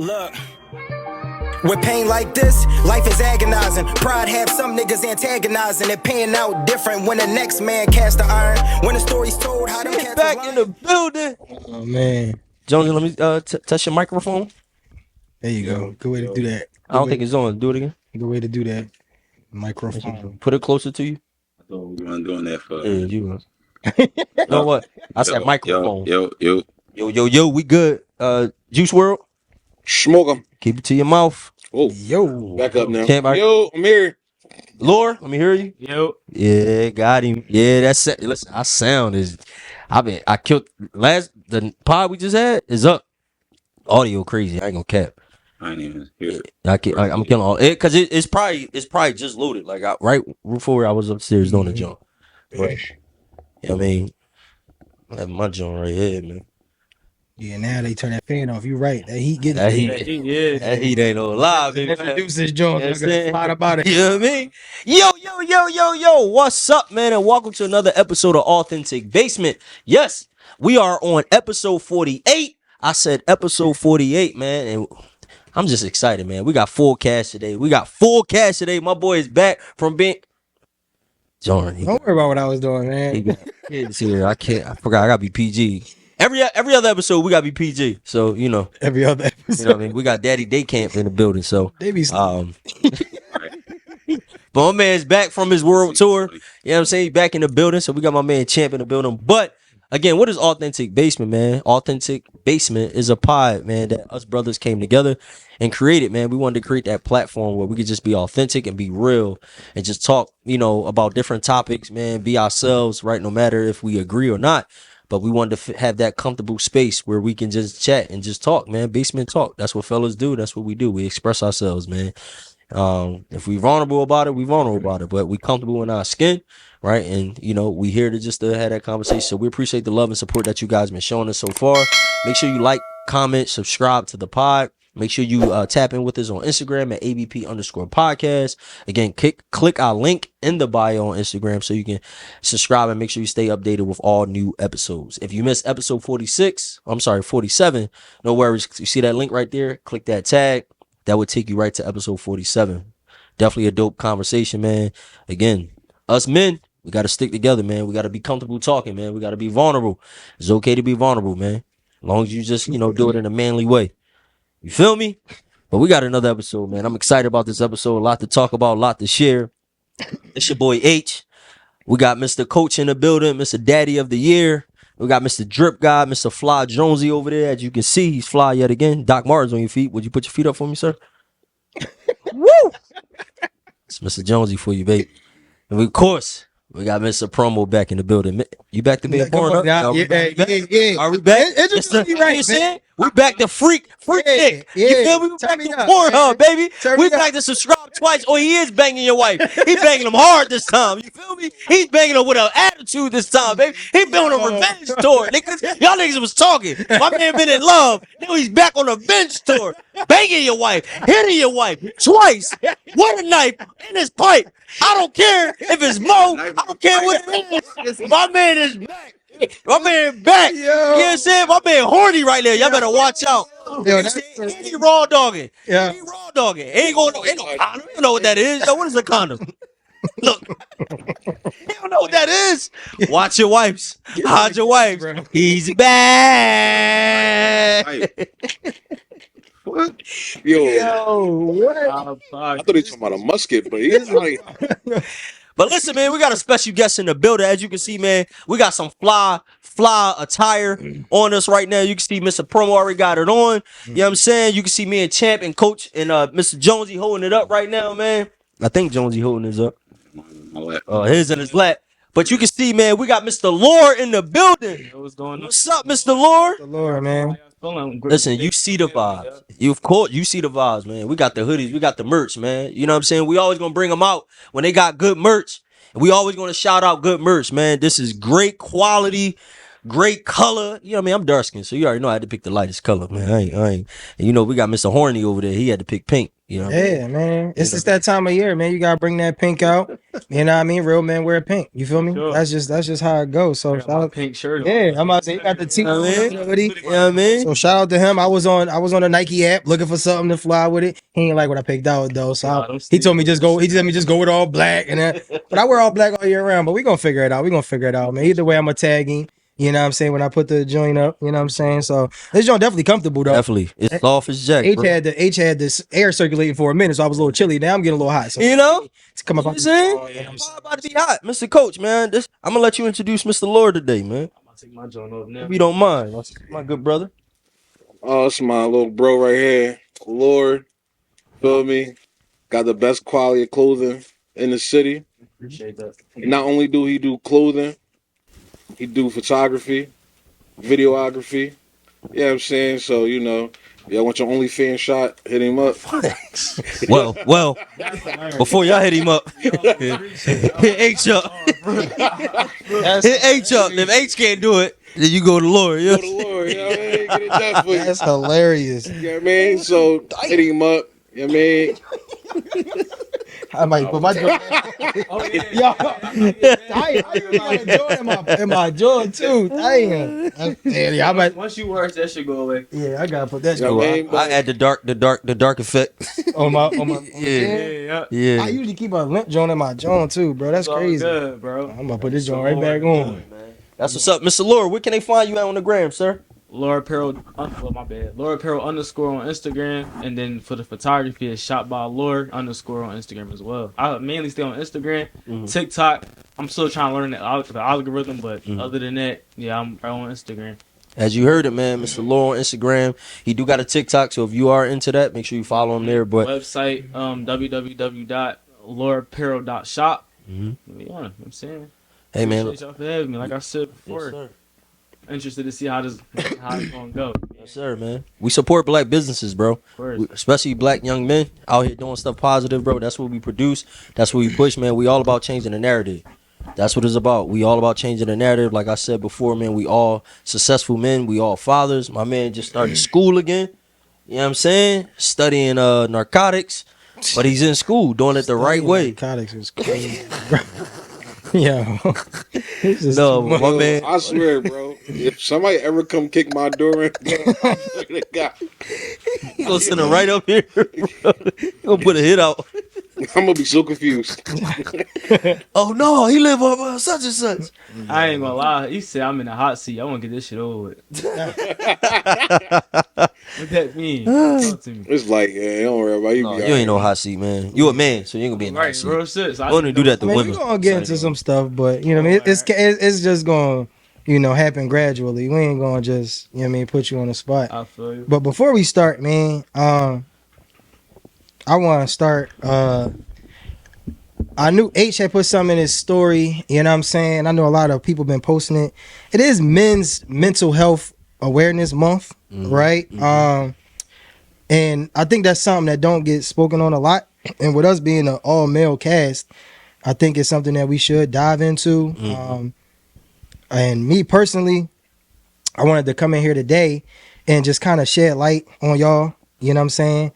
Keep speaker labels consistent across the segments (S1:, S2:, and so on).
S1: Look, with pain like this, life is agonizing. Pride have some niggas antagonizing. It paying out different when the next man cast the iron. When the story's told, how them cats
S2: back in the building.
S3: Oh man,
S2: Jonesy, let me touch your microphone.
S3: there you go. Good way to do that.
S2: I don't think it's on. Do it again.
S3: Good way to do that. Microphone.
S2: Put it closer to you.
S4: I thought we weren't doing that for.
S2: Yeah, you was. You know what? I said microphone.
S4: Yo.
S2: We good. Juice World,
S5: Smoke 'em.
S2: keep it to your mouth.
S5: Oh,
S3: Yo,
S5: back up now.
S2: Can't-
S5: Yo, I'm here.
S2: Lore, let me hear you.
S6: Yo,
S2: Yeah, got him. Yeah, that's it. Listen, our sound is. I killed the pod we just had is up. Audio crazy. I ain't gonna cap.
S4: I ain't even hear it.
S2: I'm killing all it because it's probably just loaded. Like right before I was upstairs doing the jump. But I mean, I have my joint right here, man.
S3: yeah. Now they turn that fan off. You right. That heat getting.
S2: That heat ain't no lie, baby.
S3: Introduce this joint.
S2: You know what I'm saying?
S3: Slide about it.
S2: You know what I mean? Yo, what's up, man? And welcome to another episode of Authentic Basement. Yes, we are on episode 48. I said episode 48, man, and I'm just excited, man. We got full cash today. My boy is back from being Jordan.
S3: Don't worry about what I was doing, man.
S2: Kids here. I forgot. I gotta be PG. Every other episode, we gotta be PG. So you know,
S3: Every other
S2: you
S3: episode.
S2: know what I mean. We got Daddy Day Camp in the building. So
S3: They be
S2: but my man's back from his world tour. You know what I'm saying? He's back in the building. So we got my man Champ in the building. But again, what is Authentic Basement, man? Authentic Basement is a pod, man, that us brothers came together and created, man. We wanted to create that platform where we could just be authentic and be real and just talk, you know, about different topics, man, be ourselves, right? No matter if we agree or not. But we wanted to have that comfortable space where we can just chat and just talk, man. Basement talk. That's what fellas do. That's what we do. We express ourselves, man. If we vulnerable about it, we vulnerable about it. But we comfortable in our skin, right? And you know, we here to just have that conversation. So we appreciate the love and support that you guys been showing us so far. Make sure you like, comment, subscribe to the pod. Make sure you tap in with us on Instagram at ABP_podcast. Again, click our link in the bio on Instagram so you can subscribe and make sure you stay updated with all new episodes. If you missed episode 47, no worries. You see that link right there? Click that tag. That would take you right to episode 47. Definitely a dope conversation, man. Again, us men, we got to stick together, man. We got to be comfortable talking, man. We got to be vulnerable. It's okay to be vulnerable, man. As long as you just, you know, do it in a manly way. You feel me? But we got another episode, man. I'm excited about this episode. A lot to talk about, a lot to share. It's your boy H. We got Mr. Coach in the building, Mr. Daddy of the Year. We got Mr. Drip Guy, Mr. Fly Jonesy over there. As you can see, he's fly yet again. Doc Martens on your feet. Would you put your feet up for me, sir? Woo! It's Mr. Jonesy for you, baby. And of course, we got Mr. Promo back in the building. You back to being porn up?
S3: Yeah.
S2: Are we back?
S3: It's just
S2: You
S3: right,
S2: saying? We back to freak Nick.
S3: Yeah.
S2: You feel me? We
S3: Turn
S2: back
S3: me
S2: to
S3: up,
S2: Pornhub,
S3: man.
S2: baby.
S3: Turn
S2: We
S3: me
S2: back to subscribe twice. Oh, he is banging your wife. He banging them hard this time. You feel me? He's banging her with an attitude this time, baby. He been on a revenge tour. Niggas, y'all niggas was talking. My man been in love. Now he's back on a revenge tour. Banging your wife. Hitting your wife. Twice. With a knife in his pipe. I don't care if it's Mo. I don't care what it is. My man is back. My man back. You know what I'm saying? My man horny right now. Y'all better watch out. Any raw dogging.
S3: Yeah.
S2: Any raw dogging. Ain't no condom. You know what that is. Yo, what is a condom? Look. You don't know what that is. Watch your wipes. Hide your wipes.
S3: Bro.
S2: He's back.
S5: What? Yo,
S3: what?
S5: I thought he was talking about a musket, but he's like,
S2: But listen, man, we got a special guest in the building. As you can see, man, we got some fly attire on us right now. You can see Mr. Promo already got it on. You know what I'm saying? You can see me and Champ and Coach and Mr. Jonesy holding it up right now, man. I think Jonesy holding his up. His in his lap. But you can see, man, we got Mr. Lore in the building.
S6: what's going on?
S2: What's up, Mr. Lore?
S3: The Lord, man.
S2: Listen, you see the vibes. You see the vibes, man. We got the hoodies, we got the merch, man. You know what I'm saying? We always gonna bring them out when they got good merch. And we always gonna shout out good merch, man. This is great quality great color. You know what I mean? I'm dark skinned, so you already know I had to pick the lightest color, man. I ain't. And you know, we got Mr. Horny over there. He had to pick pink. You know what I mean?
S3: Yeah, man. It's just that time of year, man. You gotta bring that pink out. You know what I mean? Real men wear pink. You feel me?
S6: Sure.
S3: That's just how it goes. So
S6: I got
S3: shout
S6: my
S3: out,
S6: pink shirt.
S3: yeah, I'm about to say you got the
S2: You know what I mean?
S3: hoodie.
S2: You know what I mean?
S3: So shout out to him. I was on a Nike app looking for something to fly with it. He ain't like what I picked out though. So
S6: Nah, them
S3: he told me just go. He told me just go with all black and then. But I wear all black all year round. But we gonna figure it out. We gonna figure it out, man. Either way, I'm gonna tag him. You know what I'm saying? When I put the joint up, you know what I'm saying? So this joint definitely comfortable though.
S2: Definitely. It's soft as jack.
S3: H
S2: Bro.
S3: had this air circulating for a minute, so I was a little chilly. Now I'm getting a little hot. So
S2: You know?
S3: to come up
S2: You
S3: on
S2: know what I'm saying?
S3: you know what I'm saying?
S2: About to be hot, Mr. Coach, man. I'm gonna let you introduce Mr. Lord today, man.
S6: I'm gonna take my joint off now.
S2: If you don't mind, my good brother.
S5: Oh, it's my little bro right here. Lord, feel me? Got the best quality of clothing in the city.
S6: Appreciate that.
S5: And not only do he do clothing, he do photography, videography. You know what I'm saying? So, you know, y'all want your OnlyFans shot, hit him up.
S2: Well, before y'all hit him up, hit H up. Hit H up. If H can't do it, then you go to Lord. You know?
S5: Go to Lord, you know what I mean? Get it done for you.
S3: That's hilarious.
S5: You know what I mean? So, hit him up. You know what I mean?
S3: I might put my joint.
S6: Oh, yeah.
S3: Yo, I got a joint in my joint too. Damn. Yeah, I might.
S6: Once you wash, that should go away.
S3: Yeah, I gotta put that
S5: You know what I
S3: joint
S5: mean?
S2: I add the dark effect.
S3: on my.
S2: Yeah.
S6: Yeah.
S2: Yeah.
S3: I usually keep a lint joint in my joint too, bro. That's
S6: It's all
S3: crazy.
S6: good, bro.
S3: I'm gonna put this joint right back on.
S2: That's what's up, Mr. Lord. Where can they find you at on the gram, sir?
S6: Laura Apparel, my bad. Laura Apparel _ on Instagram, and then for the photography, it's shot by Laura _ on Instagram as well. I mainly stay on Instagram, TikTok. I'm still trying to learn the algorithm, but other than that, yeah, I'm right on Instagram.
S2: As you heard it, man, Mr. Lord on Instagram. He do got a TikTok, so if you are into that, make sure you follow him there. But
S6: Website www.lauraapparel.shop. Yeah, you know what I'm saying.
S2: hey, man,
S6: Appreciate y'all for having me. Like I said before, interested to see how it's gonna go.
S2: yes, sir, man. We support black businesses, bro.
S6: Of course.
S2: Especially black young men out here doing stuff positive, bro. That's what we produce. That's what we push, man. We all about changing the narrative. That's what it's about. We all about changing the narrative. Like I said before, man, we all successful men. We all fathers. My man just started school again. You know what I'm saying? Studying narcotics. But he's in school doing it the right way.
S3: Narcotics is crazy. Yo. This is
S2: No,
S3: too much.
S2: my man.
S5: I swear, bro. If somebody ever come kick my door in,
S2: He gonna send him right up here. He gonna put a hit out.
S5: I'm gonna be so confused.
S2: Oh no, he live on such and such.
S6: I ain't gonna lie. You said I'm in the hot seat. I want to get this shit over with. What that mean? Talk to me.
S5: It's like, yeah, don't worry about it.
S2: No, you ain't no hot seat, man. You a man, so you ain't gonna be in the hot
S6: Right,
S2: seat.
S6: real shit. So
S2: I want to do that to
S3: I mean,
S2: women.
S3: we're gonna get into some stuff, but you know, what I mean, it's just gonna, you know, happen gradually. We ain't gonna just, you know, what I mean, put you on the spot.
S6: I feel you.
S3: But before we start, man, I want to start. I knew H had put something in his story. You know what I'm saying? I know a lot of people been posting it. It is Men's Mental Health Awareness Month, right? And I think that's something that don't get spoken on a lot. And with us being an all male cast, I think it's something that we should dive into. And me personally, I wanted to come in here today and just kind of shed light on y'all. You know what I'm saying?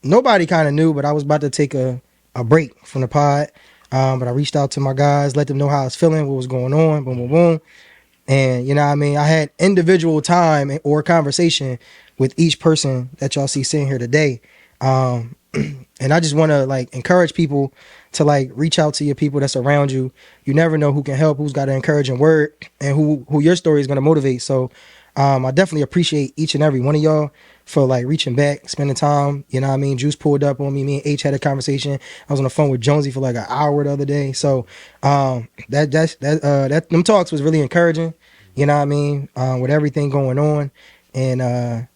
S3: Nobody kind of knew, but I was about to take a break from the pod. But I reached out to my guys, let them know how I was feeling, what was going on, boom, boom, boom. And, you know what I mean? I had individual time or conversation with each person that y'all see sitting here today. And I just want to, like, encourage people to, like, reach out to your people that's around you. You never know who can help, who's got an encouraging word, and who your story is going to motivate. So I definitely appreciate each and every one of y'all for, like, reaching back, spending time. You know what I mean? Juice pulled up on me. Me and H had a conversation. I was on the phone with Jonesy for like an hour the other day. So them talks was really encouraging. You know what I mean? With everything going on. And I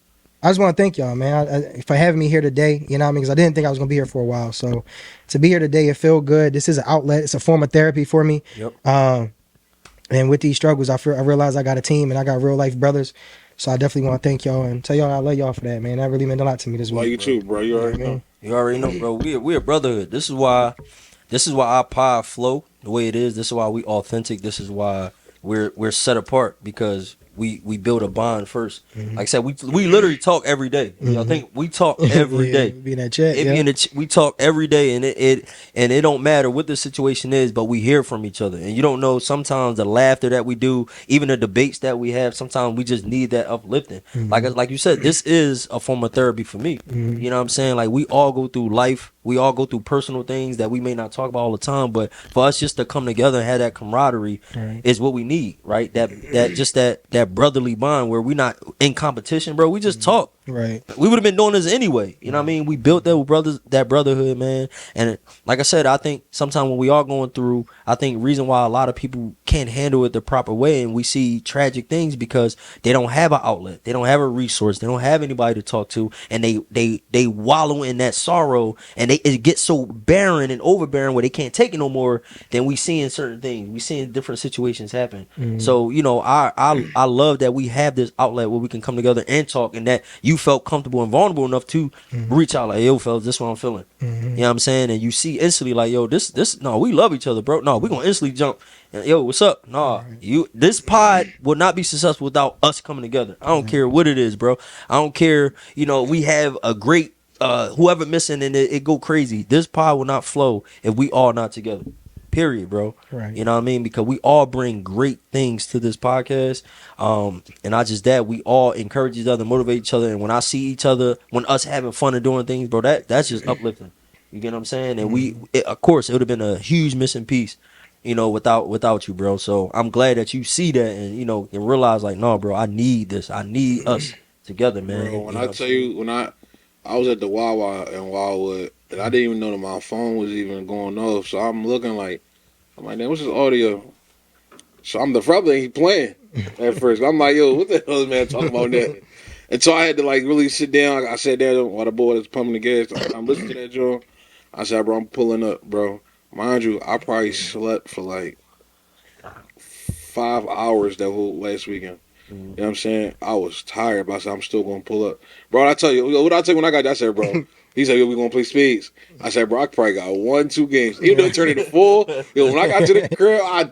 S3: just want to thank y'all, man, for having me here today. You know what I mean? Because I didn't think I was going to be here for a while. So to be here today, it feel good. This is an outlet. It's a form of therapy for me.
S2: Yep.
S3: And with these struggles, I realized I got a team and I got real life brothers. So I definitely want to thank y'all and tell y'all I love y'all for that, man. That really meant a lot to me this week.
S5: Love you too, bro. You already know.
S2: You already know, bro. We a brotherhood. This is why our pod flow the way it is. This is why we authentic. This is why we're set apart because we build a bond first. Like I said, we literally talk every day. I think we talk every day.
S3: Be in that chat.
S2: It be in the we talk every day, and it don't matter what the situation is, but we hear from each other. And you don't know, sometimes the laughter that we do, even the debates that we have, sometimes we just need that uplifting. Like you said, this is a form of therapy for me. You know what I'm saying? Like, we all go through life, we all go through personal things that we may not talk about all the time, but for us just to come together and have that camaraderie is what we need, right? That brotherly bond where we're not in competition, bro. We just talk.
S3: Right.
S2: We would have been doing this anyway. You know what I mean? We built that brotherhood, man. And like I said, I think sometimes when we are going through, I think reason why a lot of people can't handle it the proper way, and we see tragic things because they don't have an outlet, they don't have a resource, they don't have anybody to talk to, and they wallow in that sorrow, and it gets so barren and overbearing where they can't take it no more. Then we seeing certain things, we seeing different situations happen. So you know, I love that we have this outlet where we can come together and talk, and that you felt comfortable and vulnerable enough to reach out like, yo, fellas, this is what I'm feeling. You know what I'm saying? And you see instantly like, yo, this no, we love each other, bro. No, we gonna instantly jump. Yo, what's up? Nah, this pod will not be successful without us coming together. I don't care what it is, bro. I don't care. You know, we have a great whoever missing and it go crazy. This pod will not flow if we all not together. Period, bro.
S3: Right.
S2: You know what I mean? Because we all bring great things to this podcast. And not just that, we all encourage each other, motivate each other. And when I see each other, when us having fun and doing things, bro, that's just uplifting. You get what I'm saying? And of course, it would have been a huge missing piece, you know, without you, bro. So I'm glad that you see that and, you know, and realize like, no, bro, I need this. I need us together, man.
S5: Bro, when I tell you, when I was at the Wawa in Wildwood, and I didn't even know that my phone was even going off. So I'm looking like, damn, what's this audio? So I'm the brother, he playing at first. I'm like, yo, what the hell is man talking about that? And so I had to like really sit down. I sat down while the boy was pumping the gas. I'm listening to that joint. I said, bro, I'm pulling up, bro. Mind you, I probably slept for like 5 hours that whole last weekend. You know what I'm saying? I was tired, but I said, I'm still going to pull up. Bro, I tell you, what I tell you when I got there, I said, bro, he said, yo, we going to play spades. I said, bro, I probably got 1-2 games. Even though it turned into 4, yo, when I got to the crib, I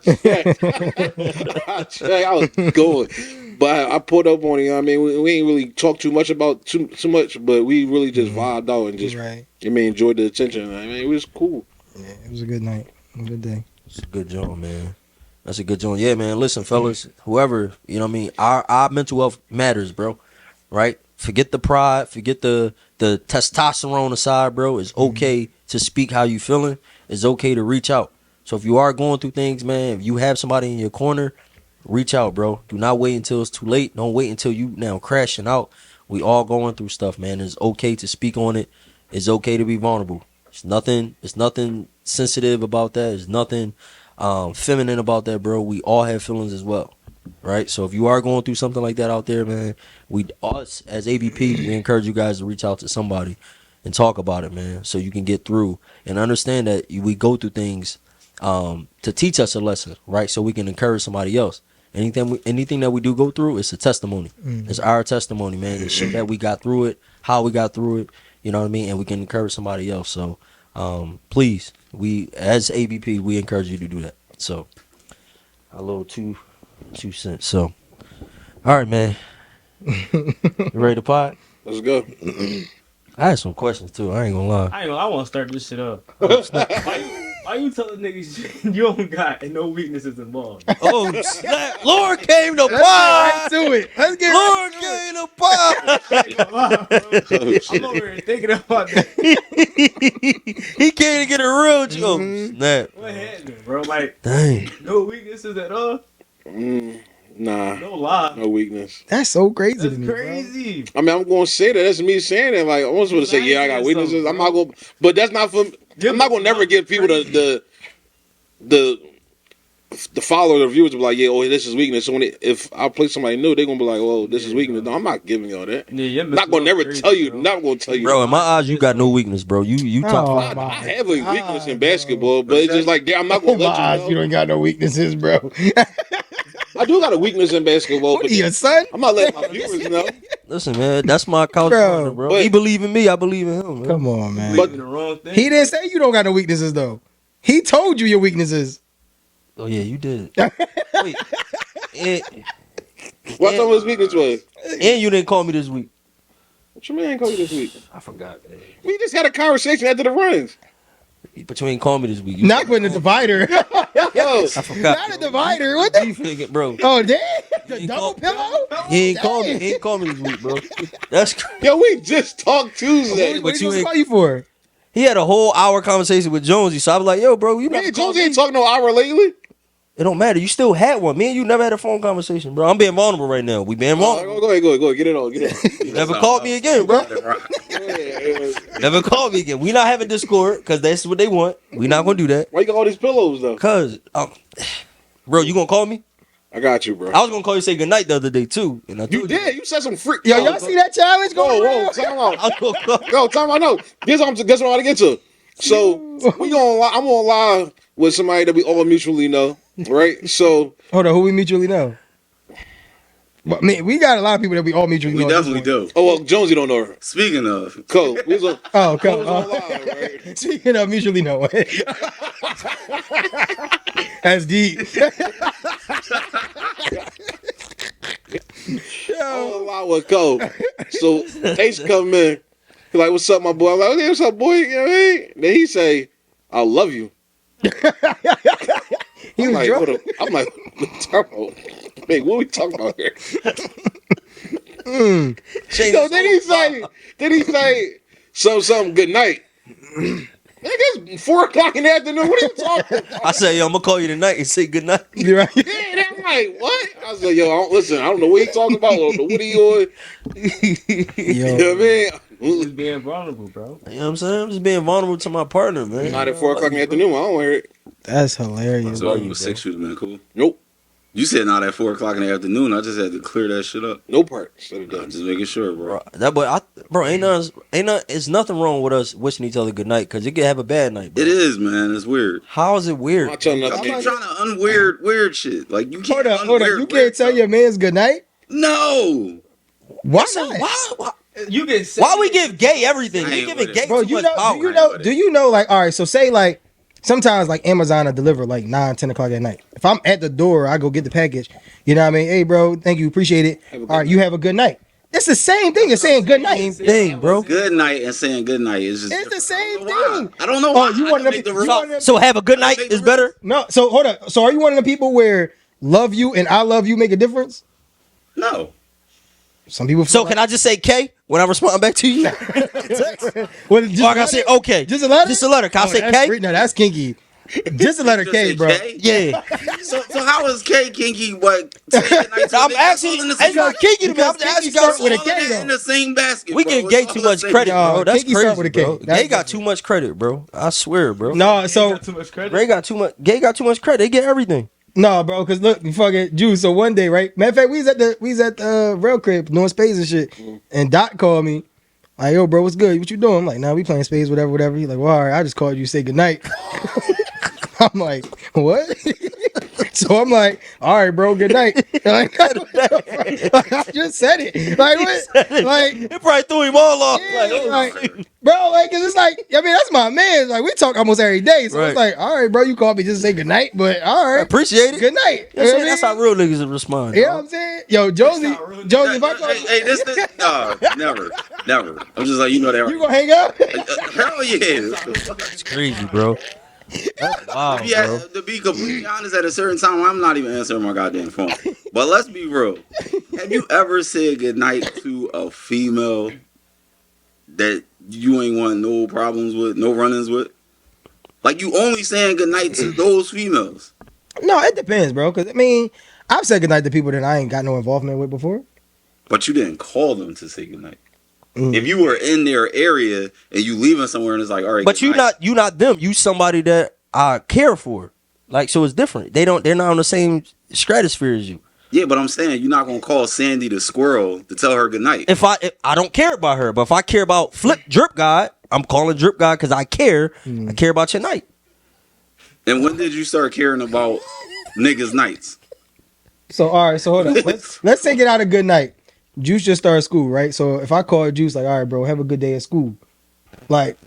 S5: was going. But I pulled up on it, you know what I mean? We ain't really talked too much about too much, but we really just vibed out and just, I mean, enjoyed the attention. I mean, it was cool.
S3: Yeah, it was a good night. A good day.
S2: It's a good joint, man. That's a good joint. Yeah, man. Listen, fellas, whoever, you know what I mean? Our mental health matters, bro. Right? Forget the pride. Forget the testosterone aside, bro. It's okay to speak how you feeling. It's okay to reach out. So if you are going through things, man, if you have somebody in your corner, reach out, bro. Do not wait until it's too late. Don't wait until you now crashing out. We all going through stuff, man. It's okay to speak on it. It's okay to be vulnerable. It's nothing sensitive about that. There's nothing feminine about that, bro. We all have feelings as well, right? So if you are going through something like that out there, man, us as ABP, we encourage you guys to reach out to somebody and talk about it, man, so you can get through and understand that we go through things to teach us a lesson, right? So we can encourage somebody else. Anything that we do go through, it's a testimony. It's our testimony, man. The shit that we got through it, how we got through it, you know what I mean? And we can encourage somebody else. So please, we as ABP, we encourage you to do that. So a little 2 cents. So all right, man. You ready to pod?
S5: Let's go.
S2: I had some questions too. I ain't gonna lie.
S6: I want to start this shit up. Why you telling niggas you don't got no weaknesses involved?
S2: Oh snap! Lord came to pod.
S3: Right to it. Let's get
S2: Lord came to pod.
S6: I'm over here thinking about that.
S2: He can't get a real joke. Snap.
S6: What happened, bro? Like,
S2: Dang.
S6: no weaknesses at all?
S5: Nah.
S6: No lie.
S5: No weakness.
S3: That's so crazy
S6: That's
S3: to me,
S6: crazy.
S5: I mean, I'm going to say that. That's me saying that. Like, I'm supposed to say, yeah, I got weaknesses. I'm not going, but that's not for. I'm not going to never give people the follower, the viewers, to be like, yeah, oh, this is weakness. So if I play somebody new, they're gonna be like, oh, this is weakness. No, I'm not giving y'all that.
S6: Yeah,
S5: I'm not gonna never tell you. Not gonna tell you,
S2: Bro, in my eyes, you got no weakness, bro. You
S3: Oh,
S2: talk.
S3: my
S5: I have a weakness in
S3: God,
S5: basketball, but it's just like, yeah, I'm not gonna
S3: In my eyes,
S5: let
S3: you
S5: you know.
S3: don't got no weaknesses, bro.
S5: I do got a weakness in basketball,
S3: What
S5: but
S3: are you, son?
S5: I'm not letting my viewers know.
S2: Listen, man, that's my couch
S3: Bro,
S2: partner, bro.
S5: but-
S2: He believe in me, I believe in him, man.
S3: Come on, man.
S5: But-
S6: Believing the wrong thing.
S3: He didn't say you don't got no weaknesses, though. He told you your weaknesses.
S2: Oh yeah, you did. Wait, and,
S5: What time was week this was?
S2: and you didn't call me this week.
S5: What you mean I ain't call you this week?
S2: I forgot, man.
S5: We just had a conversation after the runs.
S2: But you ain't call me this week. You
S3: Not putting a divider.
S5: Yo,
S2: I forgot.
S3: Not a divider. What the?
S2: You thinking, bro?
S3: Oh damn! The
S2: You
S3: double
S2: call-
S3: pillow.
S2: He ain't call me. He ain't call me this week, bro. That's crazy.
S5: yo, we just talked Tuesday.
S3: What
S2: But
S3: are
S2: you
S3: you
S2: ain't-
S3: call you for?
S2: He had a whole hour conversation with Jonesy, so I was like, "Yo, bro, you
S5: Man,
S2: never
S5: Jones
S2: called
S5: ain't
S2: me."
S5: talking no hour lately.
S2: It don't matter. You still had one. Me and you never had a phone conversation, bro. I'm being vulnerable right now. We being vulnerable.
S5: Go ahead. Get it on.
S2: You never called me again, bro.
S5: Go ahead.
S2: Never called me again. We not having Discord because that's what they want. We not gonna do that.
S5: Why you got all these pillows though?
S2: Cause, bro, you gonna call me?
S5: I got you, bro.
S2: I was gonna call you say goodnight the other day too, and I
S5: You
S2: told
S5: did. You said some freak.
S3: Yo, y'all see that challenge going
S5: Whoa,
S3: around?
S5: time out.
S2: I was gonna call.
S5: Yo, time out. No, guess what I'm about to get to. So we gonna I'm on live with somebody that we all mutually know, right? So
S3: Hold on, who we mutually know? Well, man, we got a lot of people that we all mutually
S4: We
S3: know.
S4: definitely do.
S5: oh well, Jonesy don't know her.
S4: Speaking of,
S5: Cole, we was on,
S3: Oh,
S5: we
S3: come
S5: was on
S3: on.
S5: live, right?
S3: Speaking of mutually know. That's deep.
S5: I was on live with Cole. So Ace come in. He like, "What's up, my boy?" I'm like, "Okay, what's up, boy?" You know what I mean? Then he say, "I love you."
S3: He
S5: I'm
S3: was
S5: like,
S3: drunk.
S5: I'm like, "Hey, what we talking about here?"
S2: Change
S5: So
S2: this
S5: then he say, something good night. Nigga, it's 4:00 in the afternoon. What are you talking about?
S2: I said, yo, I'm gonna call you tonight and say goodnight.
S3: You right?
S5: Yeah, and I'm like, what? I was like, yo, I don't know what he talking about. I don't know what he on. You know what I mean?
S6: Just being vulnerable, bro.
S2: You know what I'm saying? I'm just being vulnerable to my partner, man.
S5: Not at 4:00 in the afternoon. I don't hear it.
S3: That's hilarious.
S4: so it was 6 shooters, man. Cool.
S5: Nope.
S4: You said not at 4:00 in the afternoon. I just had to clear that shit up.
S5: No part. Said it
S4: I'm
S5: done.
S4: just making sure, bro.
S2: That boy, it's nothing wrong with us wishing each other good night because you can have a bad night. Bro.
S4: It is, man. It's weird.
S2: How is it
S5: I'm
S2: weird?
S5: not telling
S4: I
S5: nothing.
S4: keep trying to unweird weird shit. Like you can't.
S3: Hold on. You can't tell your man's good night?
S4: No.
S3: Why
S2: So
S3: not?
S6: You can say
S2: why we give gay everything?
S4: I
S2: You
S4: ain't
S2: giving
S4: with
S2: gay
S4: it.
S3: Bro,
S2: too
S3: you
S2: much
S3: know,
S2: power.
S3: do you know, like, all right, so say, like, sometimes, like, Amazon will deliver, like, 9, 10 o'clock at night. If I'm at the door, I go get the package. You know what I mean? Hey, bro, thank you, appreciate it.
S5: Have a good
S3: All right, you have a good night. It's the same thing as saying good night.
S2: thing, bro.
S4: Good night and saying good night is just.
S3: It's the same
S4: different.
S3: thing.
S4: I don't know
S3: Oh,
S4: why.
S3: you
S4: I
S3: want
S4: can
S3: to
S4: make the
S3: you
S4: rule.
S3: want to
S2: So have a good night
S4: Make the
S2: is better.
S3: No, so hold on. So are you one of the people where love you and I love you make a difference?
S4: No.
S3: Some people.
S2: So can I just say K when I respond back to you?
S3: Well, just
S2: Or I gotta say okay.
S3: Just a letter.
S2: Just a letter. Can I say
S3: that's
S2: K?
S3: free- No, that's kinky. Just a letter
S4: Just
S3: K,
S4: say
S3: bro.
S4: K?
S2: Yeah.
S4: So how is K kinky? What? saying good night to a
S2: I'm
S4: nigga?
S2: asking.
S4: All in the
S2: It's
S4: same
S2: not kinky to me. I'm
S3: Because
S2: just asking
S3: kinky
S2: y'all.
S3: start with a
S4: all
S3: K,
S4: in that
S3: though.
S4: in the same basket.
S2: We
S4: bro.
S2: give
S4: It's
S2: gay
S4: all
S2: too
S4: the
S2: much
S4: same.
S2: credit,
S3: No,
S2: bro. That's
S3: kinky start
S2: crazy,
S3: with a K.
S2: bro.
S3: That's
S2: Gay got
S3: different.
S2: too much credit, bro. I swear, bro.
S3: No, so
S6: Got too much credit.
S2: Gay got too much. Gay got too much credit. They get everything.
S3: no, bro. Because look, you fucking Juice. So one day, right? Matter of fact, we was at the rail crib doing spades and shit, and Doc called me. Like, yo, bro, what's good? What you doing? I'm like, nah, we playing spades, whatever. He's like, well, all right, I just called you to say goodnight. I'm like, what? So I'm like, all right, bro, good night. Like, I just said it. Like, what? Like,
S2: It probably threw him all off.
S3: yeah,
S2: Like, oh,
S3: like, bro, like, cause it's like, I mean, that's my man. Like, we talk almost every day. So it's
S2: Right.
S3: like, all right, bro, you called me just to say good night, but all
S2: I
S3: right,
S2: appreciate it.
S3: good night. You
S2: That's,
S3: know what I
S2: that's
S3: mean?
S2: how real niggas respond.
S3: You know
S2: dog.
S3: what I'm saying? Yo, Josie, if I call
S4: Hey, this no, never. I'm just like, you know that.
S3: you gonna hang up?
S4: Hell yeah.
S2: It's crazy, bro. That's wild,
S4: Yeah,
S2: bro.
S4: to be completely honest, at a certain time, I'm not even answering my goddamn phone. But let's be real. Have you ever said goodnight to a female that you ain't want no problems with, no run-ins with? Like, you only saying goodnight to those females.
S3: No, it depends, bro. Cause I mean, I've said goodnight to people that I ain't got no involvement with before.
S4: But you didn't call them to say goodnight.
S3: Mm.
S4: If you were in their area and you leaving somewhere and it's like, all right,
S2: But
S4: goodnight.
S2: you not them. You somebody that I care for. Like, so it's different. They're not on the same stratosphere as you.
S4: Yeah, but I'm saying you're not gonna call Sandy the squirrel to tell her goodnight.
S2: If I don't care about her, but if I care about Flip Drip God, I'm calling Drip God because I care. I care about your night.
S4: And when did you start caring about niggas' nights?
S3: So all right, so hold on. Let's take it out a good night. Juice just started school, right? So if I call Juice like, all right, bro, have a good day at school. Like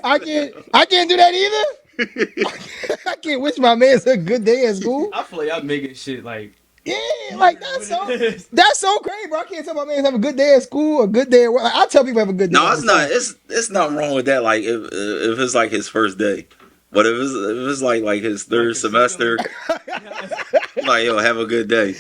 S3: I can't do that either. I can't wish my man a good day at school.
S6: I feel like y'all making shit like.
S3: Yeah, like that's so crazy, bro. I can't tell my man have a good day at school, a good day at work. Like, I tell people have a good day.
S4: No,
S3: all
S4: it's
S3: the
S4: not.
S3: time.
S4: It's nothing wrong with that. Like if it's like his first day, but if it's like his third semester, like yo, have a good day.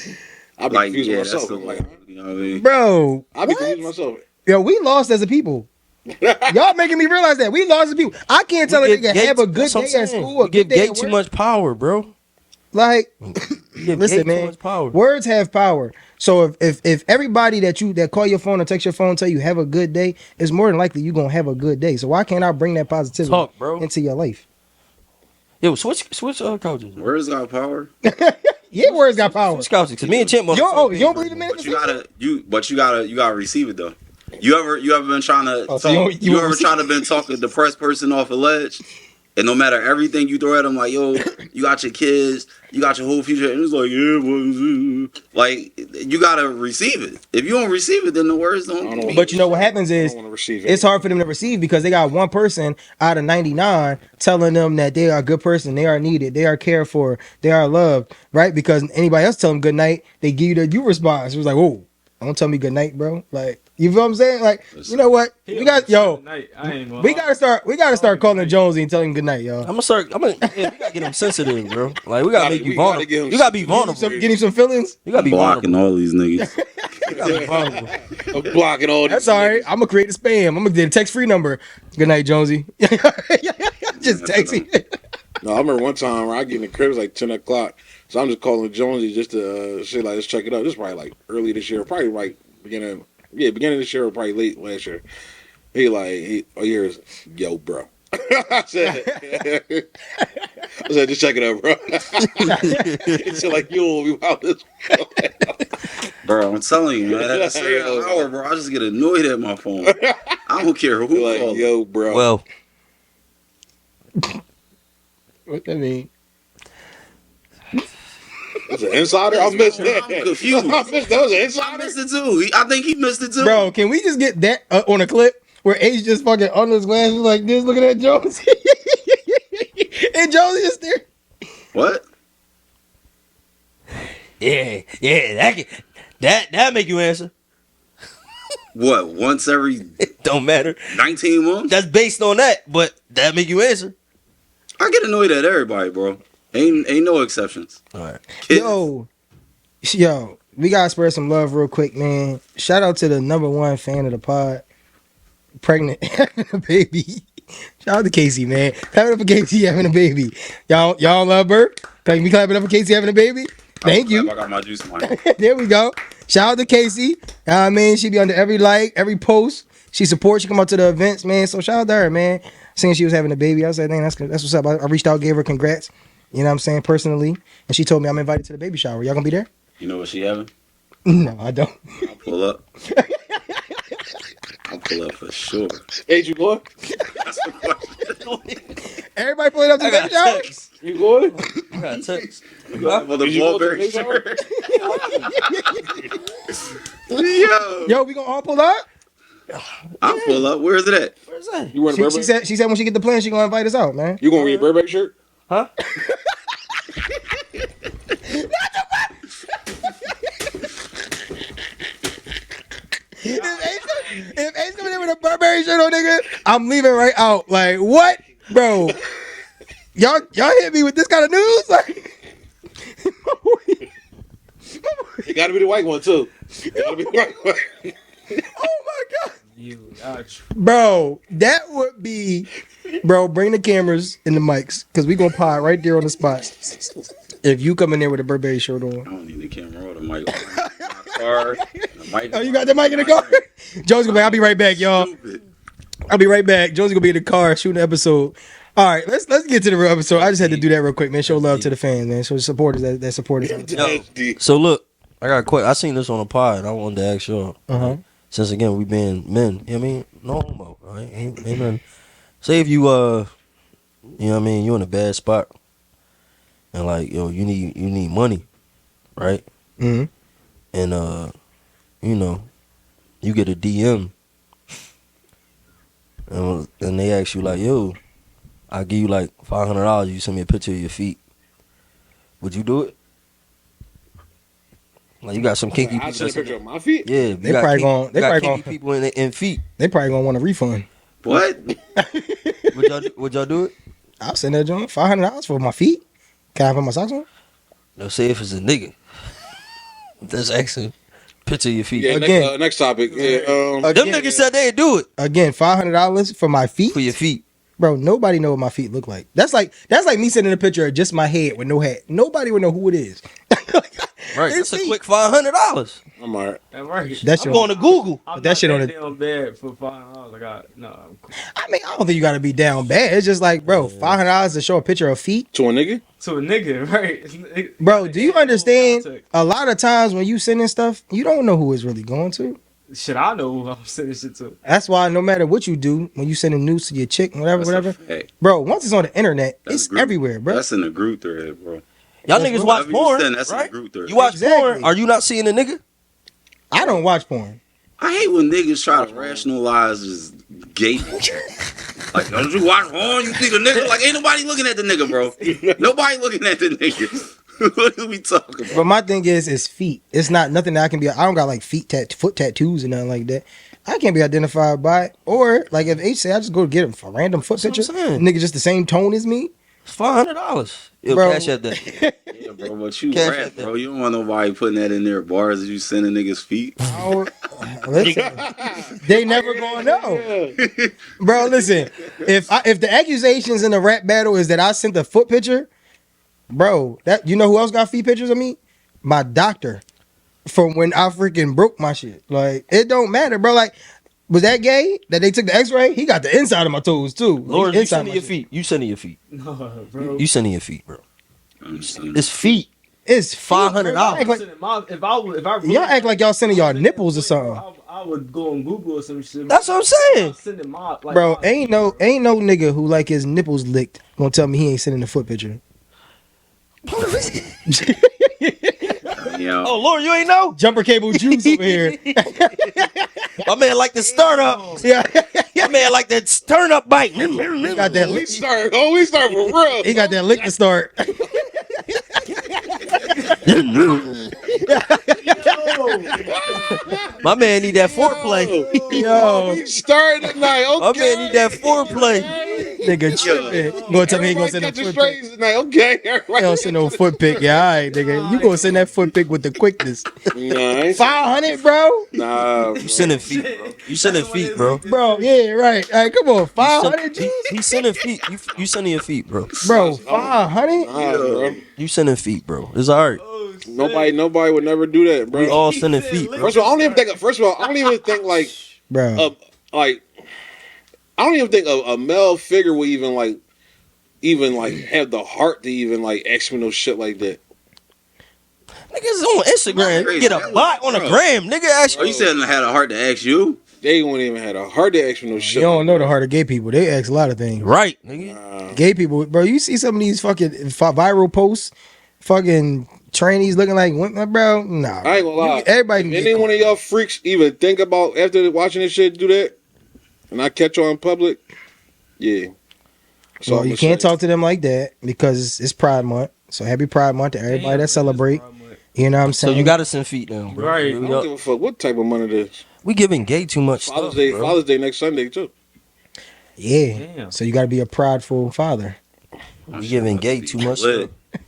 S5: I be
S4: Like
S5: confused
S4: yeah,
S5: with
S4: that's
S5: myself.
S4: the
S5: I'm like,
S4: you know what I mean.
S3: Bro.
S5: I be
S3: what?
S5: confused with myself.
S3: Yo, we lost as a people. Y'all making me realize that we lost as a people. I can't tell a
S2: We
S3: nigga
S2: give Gay-
S3: have a good
S2: that's what
S3: day
S2: I'm
S3: at
S2: saying.
S3: school, a
S2: We give
S3: good day
S2: Gay
S3: at
S2: too
S3: work.
S2: much power, bro.
S3: Like,
S2: You give
S3: listen,
S2: Gay too
S3: man.
S2: much power.
S3: Words have power. So if everybody that call your phone or text your phone tell you have a good day, it's more than likely you gonna have a good day. So why can't I bring that positivity
S2: Talk, bro.
S3: into your life?
S2: Yo, switch couches.
S4: Words got power,
S3: Yeah, words got power.
S2: Switch couches, cause me and Chimp.
S3: You don't believe in manifestation?
S4: you gotta receive it though. You ever been trying to
S3: Oh,
S4: talk,
S3: so you
S4: you
S3: won't
S4: ever
S3: receive
S4: trying to been talking a depressed person off a ledge, and no matter everything you throw at them, like yo, you got your kids, you got your whole future, and it's like like you gotta receive it. If you don't receive it, then the words don't.
S5: I don't
S4: mean
S3: But you know what happens
S5: I
S3: is
S5: don't want to receive it.
S3: it's hard for them to receive because they got one person out of 99 telling them that they are a good person, they are needed, they are cared for, they are loved, right? Because anybody else tell them good night, they give you the you response. It was like, whoa, don't tell me good night, bro. Like, you feel what I'm saying? Like, you know what? We got we gotta start calling Jonesy and telling him good night, y'all.
S2: We gotta get him sensitive, bro. Like we gotta make you
S5: we gotta
S2: vulnerable.
S5: get him
S2: You gotta be vulnerable.
S3: Get him some feelings.
S2: You gotta be
S4: blocking
S2: vulnerable.
S4: all these niggas.
S2: You gotta be vulnerable.
S5: I'm blocking all
S3: That's
S5: this.
S3: all right. I'm gonna create a spam. I'm gonna get a text free number. Good night, Jonesy. Just texting.
S5: No, I remember one time where I get in the crib, it was like 10 o'clock. So I'm just calling Jonesy just to say, like, let's check it out. This is probably like early this year, probably like beginning of this year or probably late last year. He hears, yo, bro. I said, just check it out, bro. He said, like, you will be out this.
S4: Bro, I'm telling you, man. At a certain hour, bro, I just get annoyed at my phone. I don't care who
S5: Like,
S4: calls.
S5: yo, bro.
S2: Well,
S3: What that mean?
S5: That's an insider? I missed that.
S4: I'm confused.
S5: That was an
S4: I
S5: insider?
S4: missed it too. I think he missed it too.
S3: Bro, can we just get that on a clip where Ace just fucking under his glasses like this, looking at Jonesy, and Jonesy is there?
S4: What?
S2: yeah, that make you answer.
S4: What? Once every
S2: It don't matter.
S4: 19 months?
S2: That's based on that, but that make you answer.
S4: I get annoyed at everybody, bro. Ain't no exceptions.
S2: All right.
S4: Kids,
S3: Yo, we gotta spread some love real quick, man. Shout out to the #1 fan of the pod, pregnant, having a baby. Shout out to Casey, man. Clap it up for Casey having a baby. Y'all love her? Can we clap it up for Casey having a baby? Thank you.
S4: I got my juice in my hand.
S3: There we go. Shout out to Casey. I mean, she be under every like, every post. She supports. She come out to the events, man. So shout out to her, man. Seeing she was having a baby, I said, "Dang, that's what's up." I reached out, gave her congrats. You know what I'm saying, personally, and she told me I'm invited to the baby shower. Y'all gonna be there?
S4: You know what she having?
S3: No, I don't.
S4: I'll pull up. I'll pull up for sure.
S5: Hey, you going?
S4: That's the question.
S3: Everybody pulling up to
S2: I
S3: the baby
S2: got
S3: shower.
S2: text.
S5: You going?
S2: I got text.
S4: For the
S5: Did you go to
S4: Mulberry
S5: the baby
S4: shirt. Yo,
S3: Yo, we gonna all pull up.
S4: I'll pull up. Where's it at?
S2: Where's that?
S5: You wearing a Burberry?
S3: She said when she get the plan, she gonna invite us out, man.
S5: You gonna wear your Burberry shirt?
S2: Huh?
S3: If Ace coming in with a Burberry shirt on, nigga, I'm leaving right out. Like what, bro? Y'all hit me with this kind of news? Like,
S5: It gotta be the white one, too. It gotta be the white one.
S3: oh my god,
S6: You got you.
S3: bro, that would be, bro. Bring the cameras and the mics, cause we gonna pod right there on the spot. If you come in there with a Burberry shirt
S4: I
S3: on.
S4: don't need the camera or the mic. My car, the mic.
S3: Oh, you got the mic in the car? Joe's gonna be. I'll be right back, y'all.
S4: Stupid.
S3: I'll be right back. Joe's gonna be in the car shooting the episode. All right, let's get to the real episode. I just had to do that real quick, man. Show love to the fans, man. Show supporters that support us.
S2: Yo, so look, I got a question. I seen this on a pod. I wanted to ask y'all.
S3: Uh-huh.
S2: Since again we being men, you know what I mean? No homo, right? Ain't nothing. Say if you you know what I mean, you in a bad spot. And like, yo, you need money, right?
S3: Mm-hmm.
S2: And you know, you get a DM and they ask you like, yo, I'll give you like $500. You send me a picture of your feet. Would you do it? Like you got some kinky
S5: I
S2: people.
S5: sent a
S2: that
S5: picture of my feet.
S2: Yeah, you
S3: They
S2: got
S3: probably
S2: kinky-
S3: gon-
S2: you
S3: they
S2: got
S3: probably
S2: kinky
S3: gon-
S2: people in feet.
S3: They probably gonna want a refund.
S4: What?
S2: Would y'all do it?
S3: I'll send that joint $500 for my feet. Can I put my socks on?
S2: No, say if it's a nigga. That's excellent. Picture of your feet.
S5: Yeah,
S3: Again.
S5: next topic. Yeah,
S2: Them
S3: Again,
S2: niggas said they'd do it
S3: again, $500 for my feet.
S2: for your feet.
S3: Bro, nobody know what my feet look like. That's like me sending a picture of just my head with no hat. Nobody would know who it is.
S2: Right.
S3: Their
S2: That's a
S3: feet.
S2: quick $500.
S5: I'm alright.
S6: That right.
S3: That
S2: I'm
S3: shit.
S2: going to Google.
S6: I'm
S3: that
S6: not
S3: shit on
S6: that
S3: the-
S6: damn bad for $5. I got no. I'm cool.
S3: I mean, I don't think you got to be down bad. It's just like, bro, $500 to show a picture of feet.
S5: To a nigga?
S6: To a nigga, right?
S3: Bro, do you understand?
S6: Contact.
S3: A lot of times when you sending stuff, you don't know who it's really going to.
S6: Shit, I know who I'm sending shit to.
S3: That's why no matter what you do, when you sending news to your chick, whatever,
S4: That's a
S3: whatever,
S4: fact.
S3: bro, once it's on the internet,
S4: That's
S3: it's
S4: group-
S3: everywhere, bro.
S4: That's in the group thread, bro.
S2: Y'all
S3: That's
S2: niggas
S3: what-
S2: watch
S4: Whatever you
S2: porn,
S4: send, that's in the
S2: right?
S4: group thread.
S2: You watch
S3: Exactly.
S2: porn. Are you not seeing a nigga?
S3: I don't watch porn.
S4: I hate when niggas try to rationalize just gay. Like, don't you watch porn? You see the nigga? Like, ain't nobody looking at the nigga, bro. Nobody looking at the nigga. What are we talking about?
S3: But my thing is feet. It's not nothing that I can be. I don't got like foot tattoos and nothing like that. I can't be identified by it. Or like if H say I just go get him for a random foot
S2: That's
S3: picture,
S2: what I'm saying.
S3: nigga just the same tone as me.
S2: It's $500. Yo,
S3: Bro.
S2: cash at that.
S4: Yeah, bro, but you
S2: Cash
S4: rap,
S2: at that.
S4: bro. You don't want nobody putting that in their bars as you sending niggas feet.
S3: Oh, listen, they never gonna know, bro. Listen, if the accusations in the rap battle is that I sent the foot picture, bro, that you know who else got feet pictures of me? My doctor, from when I freaking broke my shit. Like it don't matter, bro. Like. Was that gay that they took the X-ray? He got the inside of my toes too.
S2: Lord, you
S3: Inside
S2: sending
S3: my
S2: your
S3: shit.
S2: feet. You sending your feet.
S6: No, bro.
S2: You sending your feet, bro.
S4: I'm saying.
S2: It's feet.
S3: It's
S2: $500.
S3: Y'all act like,
S6: If I really,
S3: y'all act like y'all sending y'all nipples or something.
S6: I would go on Google or some shit.
S2: That's what I'm saying.
S6: Sending my, like,
S3: Bro,
S6: my-
S3: ain't no nigga who like his nipples licked gonna tell me he ain't sending a foot picture.
S4: Yeah.
S2: Oh, Lord, you ain't know?
S3: Jumper cable juice over here.
S2: My man like the start up.
S3: Yeah,
S2: My man like that turn up bite.
S3: he got that
S5: We
S3: lick.
S5: start for real.
S3: He got that lick to start.
S2: My man need that foreplay.
S3: Yo,
S5: We started tonight. Okay.
S2: My man need that foreplay.
S3: nigga tripping. Gonna tell me he gonna send a
S5: Catch
S3: foot
S5: straight
S3: pic.
S5: tonight. Okay.
S3: He don't send no foot pic. Yeah, all right, nigga. You gonna send that foot pic with the quickness.
S5: Nah, I ain't-
S3: 500, bro.
S5: nah.
S2: You sending feet, bro. You sending feet, bro.
S3: Bro, yeah, right. All right, come on, 500 G's,
S2: He sending feet. You sending your feet, bro.
S3: bro. 500.
S5: Nah, bro.
S2: You sending feet, bro. It's alright.
S5: Nobody would never do that, bro.
S2: We all sending feet, bro.
S5: First of all, I don't even think. First of all, I don't even think like
S3: Bro,
S5: like I don't even think a male figure would even like have the heart to even like ask me no shit like that.
S2: Niggas on Instagram.
S4: Crazy.
S2: Get a bot on a gram. Nigga ask
S4: Oh, you said I had a heart to ask you?
S5: They wouldn't even have the heart to ask me no
S3: you
S5: shit.
S3: don't know the heart of gay people. They ask a lot of things.
S2: Right, nigga.
S3: Gay people, bro. You see some of these fucking viral posts, fucking trannies looking like women, bro. Nah,
S5: I ain't gonna lie.
S3: everybody can
S5: If
S3: get
S5: any one of y'all freaks even think about after watching this shit do that, and I catch y'all in public, yeah. That's all
S3: Well,
S5: I'm
S3: you
S5: gonna
S3: can't
S5: say.
S3: talk to them like that because it's Pride Month. So happy Pride Month to everybody that celebrate. You know what I'm
S2: So
S3: saying?
S2: you gotta send feet down, bro.
S6: Right.
S5: I don't give a fuck what type of money it is.
S2: We giving gay too much
S5: Father's
S2: stuff,
S5: Day,
S2: bro.
S5: Father's Day next Sunday too.
S3: yeah.
S6: Damn.
S3: So you got to be a prideful father.
S2: We giving gay too much
S4: Lit.
S2: stuff.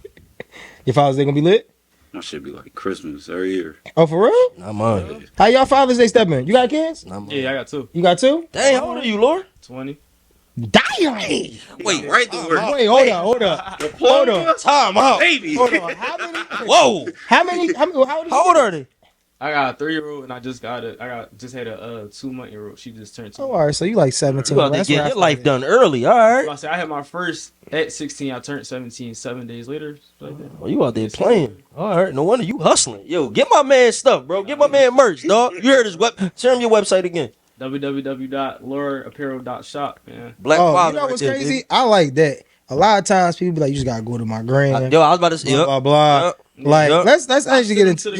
S3: Your Father's Day gonna be lit?
S4: My shit be like Christmas every year.
S3: Oh, for real?
S2: Not mine.
S3: How y'all Father's Day stepping? You got kids?
S2: Not mine.
S6: Yeah, I got two.
S3: You got two?
S2: Dang, how old are you, Lord?
S6: 20.
S3: Diary.
S4: Wait, right the word.
S3: Wait, hold on.
S2: Time out.
S4: Baby.
S3: Hold on. How many?
S2: Whoa.
S3: How many?
S2: How old are they?
S6: I got a 3-year-old and I just had a 2-month-year-old. She just turned 2.
S3: Oh, all right. So you like 17.
S2: You about to
S3: That's
S2: get
S3: where I
S2: your life
S3: started.
S2: done early, all right?
S6: I said I had my first at 16. I turned 17 7 days later. Like that.
S2: Well, you out there playing. All right, no wonder you hustling. Yo, get my man stuff, bro. Get my man merch, dog. You heard his Share him your website again.
S6: www.lauraapparel.shop, man.
S2: Black
S3: Oh,
S2: Father.
S3: you know
S2: right
S3: what's
S2: there,
S3: crazy?
S2: baby.
S3: I like that. A lot of times people be like, you just gotta go to my gram.
S2: Yo, I was about to say,
S3: blah
S2: yep.
S3: blah blah.
S2: Yep.
S3: Like
S2: Yeah.
S3: let's actually get into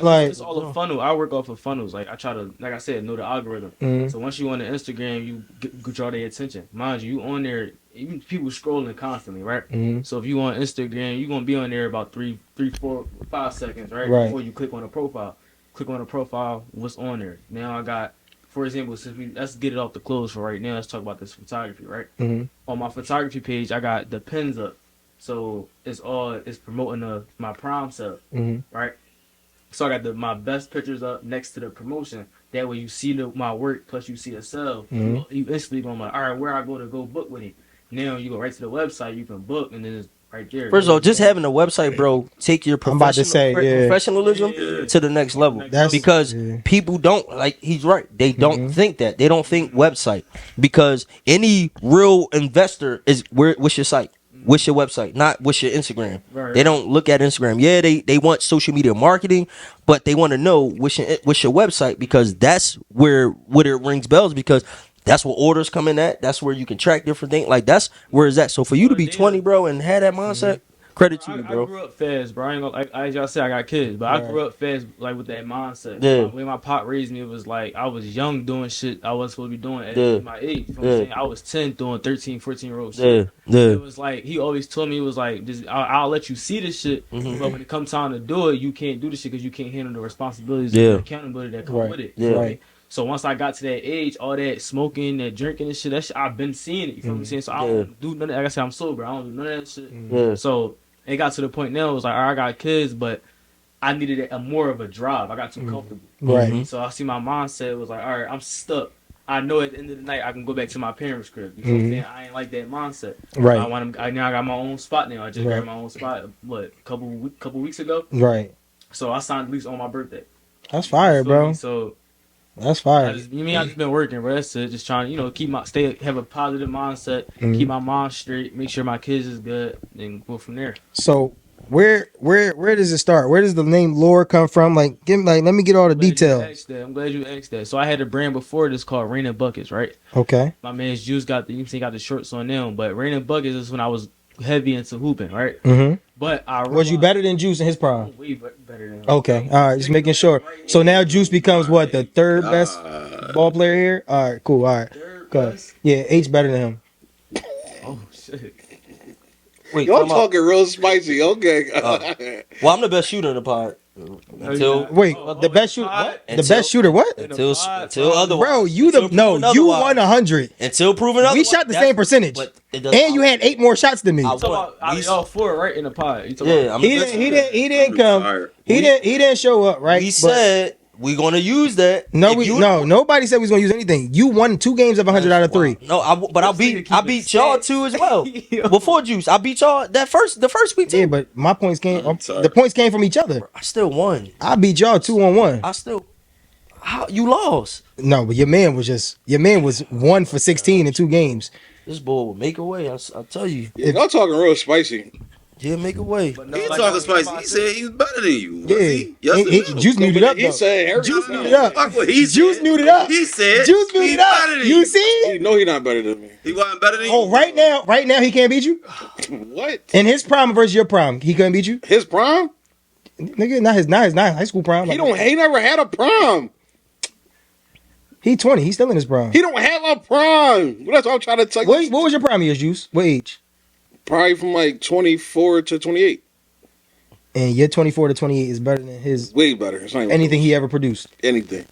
S3: like
S6: it's all a funnel. I work off of funnels. Like I try to, like I said, know the algorithm.
S3: Mhm.
S6: So once you on the Instagram, you draw their attention. Mind you on there, even people scrolling constantly, right?
S3: Mhm.
S6: So if you on Instagram, you gonna be on there about 3, 4, 5 seconds, right?
S3: Right.
S6: Before you click on the profile. Click on the profile. What's on there? Now I got, for example, let's get it off the clothes for right now. Let's talk about this photography, right?
S3: Mhm.
S6: On my photography page, I got the pins up. So it's promoting my prom set,
S3: Mhm.
S6: right? So I got my best pictures up next to the promotion. That way you see my work plus you see a sale.
S3: Mhm.
S6: You instantly going like, all right, where I go to go book with him. Now you go right to the website, you can book, and then it's right there.
S2: First of all, just having a website, bro, take your
S3: I'm about to say, yeah.
S2: professionalism to the next level.
S3: That's-
S2: Because
S3: yeah.
S2: people don't, like, he's right. They don't
S3: Mhm.
S2: think that. They don't think website. Because any real investor is, what's your site? What's your website? Not what's your Instagram.
S6: Right.
S2: They don't look at Instagram. Yeah, they want social media marketing, but they want to know what's your website, because that's where it rings bells, because that's where orders come in at. That's where you can track different things. Like, that's where it's at. So for you to be 20, bro, and have that mindset, credit to you,
S6: I
S2: bro.
S6: grew up fast, bro. I ain't gonna, like as y'all said, I got kids, but I
S3: Right.
S6: grew up fast, like with that mindset.
S2: Yeah.
S6: The way my pop raised me, it was like I was young doing shit I wasn't supposed to be doing at
S2: Yeah.
S6: my age. You know what I'm
S2: Yeah.
S6: saying? I was 10 doing 13, 14-year-old
S2: Yeah,
S6: shit.
S2: yeah.
S6: It was like he always told me, it was like, I'll let you see this shit,
S2: Mhm.
S6: but when it comes time to do it, you can't do this shit because you can't handle the responsibilities
S2: Yeah.
S6: and the accountability that come
S3: Right.
S6: with it.
S2: Yeah.
S6: You know what I
S3: Right.
S6: mean? So once I got to that age, all that smoking, that drinking and shit, that shit I've been seeing it. You feel what I'm saying? So I
S2: Yeah.
S6: don't do none of that. Like I said, I'm sober. I don't do none of that shit.
S2: Yeah.
S6: So it got to the point now, it was like, all right, I got kids, but I needed a more of a drive. I got too comfortable.
S3: Right.
S2: Mhm.
S6: So I see my mindset was like, all right, I'm stuck. I know at the end of the night I can go back to my parents' crib. You know what I'm saying? I ain't like that mindset.
S3: Right.
S6: I want them. Now I got my own spot now. I just
S3: Right.
S6: got my own spot. What, couple weeks ago?
S3: Right.
S6: So I signed the lease on my birthday.
S3: That's fire,
S6: You feel
S3: bro.
S6: me? So
S3: That's
S6: I
S3: fire.
S6: just been working, bro. That's it. Just trying, have a positive mindset,
S3: Mhm.
S6: keep my mom straight, make sure my kids is good, and go from there.
S3: So where does it start? Where does the name Lore come from? Like, let me get all the details.
S6: I'm glad you asked that. So I had a brand before this called Rain and Buckets, right?
S3: Okay.
S6: My man's Juice got the shorts on them, but Rain and Buckets is when I was heavy into hooping, right?
S3: Mm-hmm.
S6: But I
S3: Was you better than Juice in his prime?
S6: Way better than him.
S3: Okay. All right. Just making sure. So now Juice becomes what, the third best ball player here? All right. Cool. All right.
S6: Third
S3: Go ahead.
S6: best?
S3: Yeah. H better than him.
S6: Oh shit.
S2: Wait,
S5: Y'all
S2: time out.
S5: talking real spicy. Okay.
S2: Well, I'm the best shooter in the pod. Until
S3: Wait.
S6: Oh,
S3: the best shooter.
S6: pod?
S3: What? The best shooter. What?
S2: until otherwise.
S3: Bro, you
S2: Until
S3: no.
S2: proven
S3: You
S2: otherwise.
S3: won 100.
S2: Until proven otherwise.
S3: We shot the
S2: That's-
S3: same percentage,
S2: but it does-
S3: and you had 8 more shots than me.
S2: I-
S6: Talking about out of y'all four, right, in the pod. You talking
S2: Yeah,
S6: about-
S2: I'm the
S3: He
S2: best
S3: didn't. He
S2: shooter.
S3: didn't. He didn't come.
S4: Alright.
S3: He didn't show up. Right.
S2: We
S3: But-
S2: said we're gonna use that.
S3: No,
S2: If you-
S3: nobody said we was gonna use anything. You won 2 games of 100 out of 3.
S2: No, but I
S6: This nigga
S2: beat
S6: keep
S2: y'all
S6: it
S2: too as well.
S6: Yo.
S2: Before Juice, I beat y'all the first week too.
S3: Yeah, but my points came.
S4: I'm sorry.
S3: The points came from each other.
S2: I still won.
S3: I beat y'all 2-on-1.
S2: How you lost?
S3: No, but your man was 1 for 16 in 2 games.
S2: This boy will make a way. I tell you,
S5: Y'all talking real spicy.
S2: he'll make a way.
S6: But
S4: He
S6: no,
S4: ain't
S6: like,
S4: talking
S6: I-
S4: spicy. He said he was better than you. Was
S3: Yeah,
S4: he? Yes or no?
S3: Juice muted up
S5: He
S3: though.
S5: said
S3: Juice
S5: everything.
S3: muted up.
S4: Fuck what he
S3: Juice
S4: said.
S3: muted up.
S4: He said
S3: Juice
S4: he
S3: muted up.
S4: better than
S3: You see?
S5: You know he not better than me.
S4: He wasn't better than you.
S3: Oh, right now he can't beat you.
S5: What?
S3: In his prime versus your prime, he couldn't beat you.
S5: His prime?
S3: Nigga, not his high school prime.
S5: He never had a prime.
S3: He 20. He's still in his prime.
S5: He don't have a prime. That's what I'm trying to tell you.
S3: What was your prime years, Juice? What age?
S5: Probably from like 24 to 28.
S3: And your 24 to 28 is better than his
S5: Way better. It's not even
S3: anything he ever produced.
S5: close. Anything.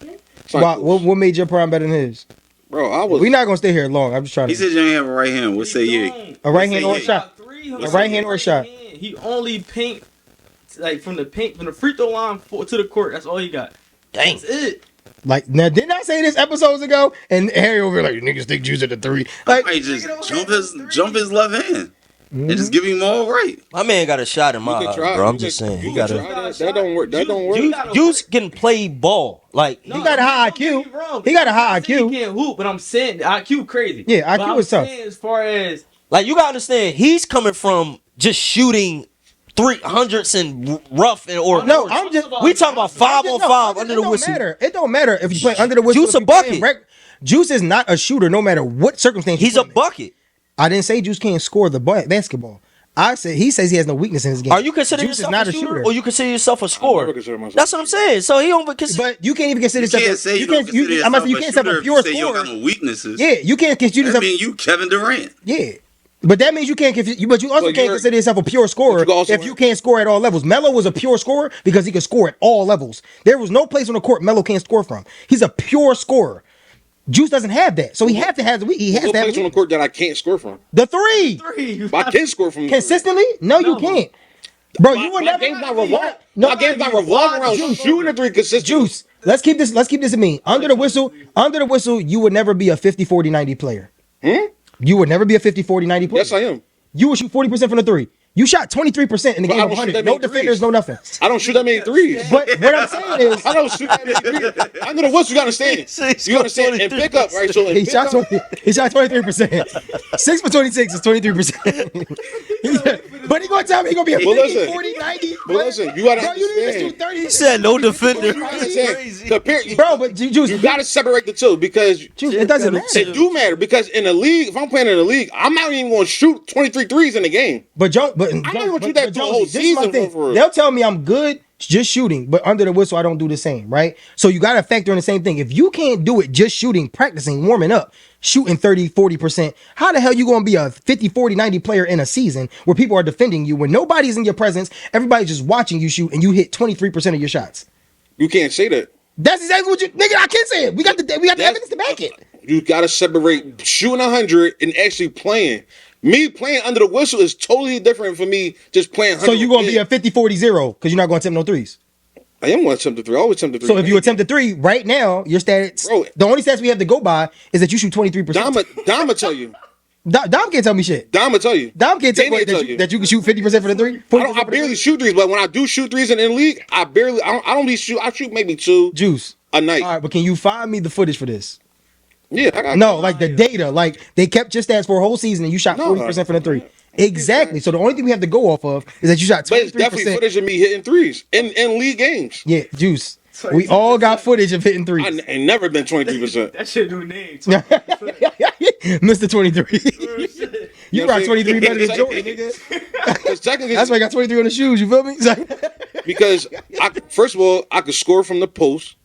S5: It's not
S3: Why,
S5: close.
S3: what made your prime better than his?
S5: Bro, I was.
S3: We're not gonna stay here long. I'm just trying
S4: He
S3: to.
S4: said you ain't have a right hand. What say
S6: He
S4: you?
S6: don't.
S3: A right hand
S4: What
S3: or a
S4: say
S3: shot.
S6: A
S3: right hand or a shot?
S6: He only paint like from the free throw line to the court. That's all he got.
S2: Dang.
S6: That's it.
S3: Like now, didn't I say this episodes ago? And Harry over here like niggas think Juice at the 3. Like
S4: I just jump his left hand and just give him all right.
S2: My man got a shot in
S5: You
S2: my
S5: can
S2: eyes,
S5: try.
S2: bro. I'm
S5: You
S2: just
S5: can-
S2: saying,
S5: you
S2: he
S5: can
S2: got
S5: try
S2: a.
S5: that. That don't work. That don't work.
S2: Juice can play ball. Like
S3: he got a high IQ. He got a high IQ.
S6: He can't hoop, but I'm saying the IQ crazy.
S3: Yeah,
S6: But
S3: IQ
S6: I'm
S3: is tough.
S6: saying as far as
S2: Like you gotta understand, he's coming from just shooting 300s and rough and or
S3: No, I'm just.
S2: we talking about 5 on 5
S3: it
S2: under the
S3: don't
S2: whistle.
S3: matter. It don't matter if you play under the whistle.
S2: Juice
S3: if
S2: a
S3: you playing
S2: bucket.
S3: Juice is not a shooter, no matter what circumstance.
S2: He's
S3: you
S2: a
S3: put him in.
S2: bucket.
S3: I didn't say Juice can't score the basketball. I said he says he has no weakness in his game.
S2: Are you considering
S3: Juice is
S2: yourself
S3: not
S2: a shooter, or you consider yourself a
S5: I
S2: scorer?
S5: never consider myself
S2: That's what I'm saying. So he don't consider.
S3: But you can't even consider
S4: You
S3: yourself.
S4: can't say you don't consider
S3: I'm
S4: yourself
S3: about to say you
S4: a
S3: can't have
S4: shooter
S3: a
S4: if
S3: pure
S4: you say you don't
S3: scorer.
S4: got no weaknesses.
S3: Yeah, you can't consider
S4: That
S3: yourself.
S4: mean you Kevin Durant.
S3: Yeah. But that means you can't but you also
S5: But
S3: can't
S5: you're-
S3: consider yourself a pure scorer
S5: but you also-
S3: if you can't score at all levels. Melo was a pure scorer because he could score at all levels. There was no place on the court Melo can't score from. He's a pure scorer. Juice doesn't have that, so he has to have
S5: What place on the court that I can't score from?
S3: the three
S5: I can score from
S3: consistently. No, you can't, bro. You would
S5: My
S3: never.
S5: game's not revolving.
S3: No,
S5: My game's not revolving around shooting a three consistently.
S3: Juice. Let's keep this in me. Under the whistle, you would never be a 50, 40, 90 player. You would never be a 50, 40, 90 player.
S5: Yes, I am.
S3: You would shoot 40% from the three. You shot 23% in the
S5: But
S3: game
S5: I
S3: of
S5: don't shoot
S3: 100.
S5: that
S3: No
S5: many
S3: defenders,
S5: threes.
S3: no nothing.
S5: I don't shoot that many threes.
S3: But what I'm saying is,
S5: I don't shoot that many threes. I know the what's you understand. You understand and pick up, right? So in
S3: he
S5: pick
S3: shot
S5: up,
S3: 23%. 6 for 26 is 23%. But he gonna tell me he gonna be a 50,
S5: listen.
S3: 40, 90.
S5: But listen, you gotta
S3: Bro, you need to
S5: understand.
S3: shoot 30.
S2: He said no defender.
S3: Bro, but Juice,
S5: You gotta separate the two because
S3: Juice, it doesn't matter.
S5: it do matter. Because in the league, if I'm playing in the league, I'm not even going to shoot 23 threes in the game.
S3: But
S5: not gonna do that for a whole
S3: Jonesy, this is my
S5: season,
S3: thing.
S5: for real.
S3: They'll tell me I'm good just shooting, but under the whistle I don't do the same, right? So you got to factor in the same thing. If you can't do it just shooting, practicing, warming up, shooting 30, 40%, how the hell you going to be a 50, 40, 90 player in a season where people are defending you when nobody's in your presence, everybody's just watching you shoot and you hit 23% of your shots?
S5: You can't say that.
S3: That's exactly what you nigga, I can't say it. We got the evidence to back it.
S5: You gotta separate shooting 100 and actually playing. Me playing under the whistle is totally different from me just playing 100.
S3: So you're going to be a 50, 40, 0 because you're not going to attempt no threes.
S5: I am going to attempt the three. I always attempt the three.
S3: So if you attempt a three right now, your stats,
S5: Bro.
S3: the only stats we have to go by is that you shoot 23%.
S5: Dom will tell you.
S3: Dom can't tell me shit.
S5: Dom will tell you.
S3: Dom can't tell
S5: They
S3: me
S5: didn't
S3: that you can shoot 50% for the three. 40%
S5: I barely shoot threes, but when I do shoot threes in the league, I don't be shoot. I shoot maybe two
S3: Juice.
S5: a night.
S3: All right, but can you find me the footage for this?
S5: Yeah, I got
S3: No, like the data. Like they kept your stats for a whole season and you shot 40% from the three. Exactly. So the only thing we have to go off of is that you shot
S5: But it's definitely
S3: 23%.
S5: footage of me hitting threes in league games.
S3: Yeah, Juice. We all got footage of hitting
S5: I
S3: threes.
S5: ain't never been 23%.
S6: That shit new name.
S3: Mr. 23. You
S5: know
S3: rock
S5: what I'm
S3: 23 better than
S5: saying?
S3: Jordan, nigga.
S5: 'Cause technically,
S3: That's why I got 23 on the shoes. You feel me? It's like-
S5: because first of all, I could score from the post.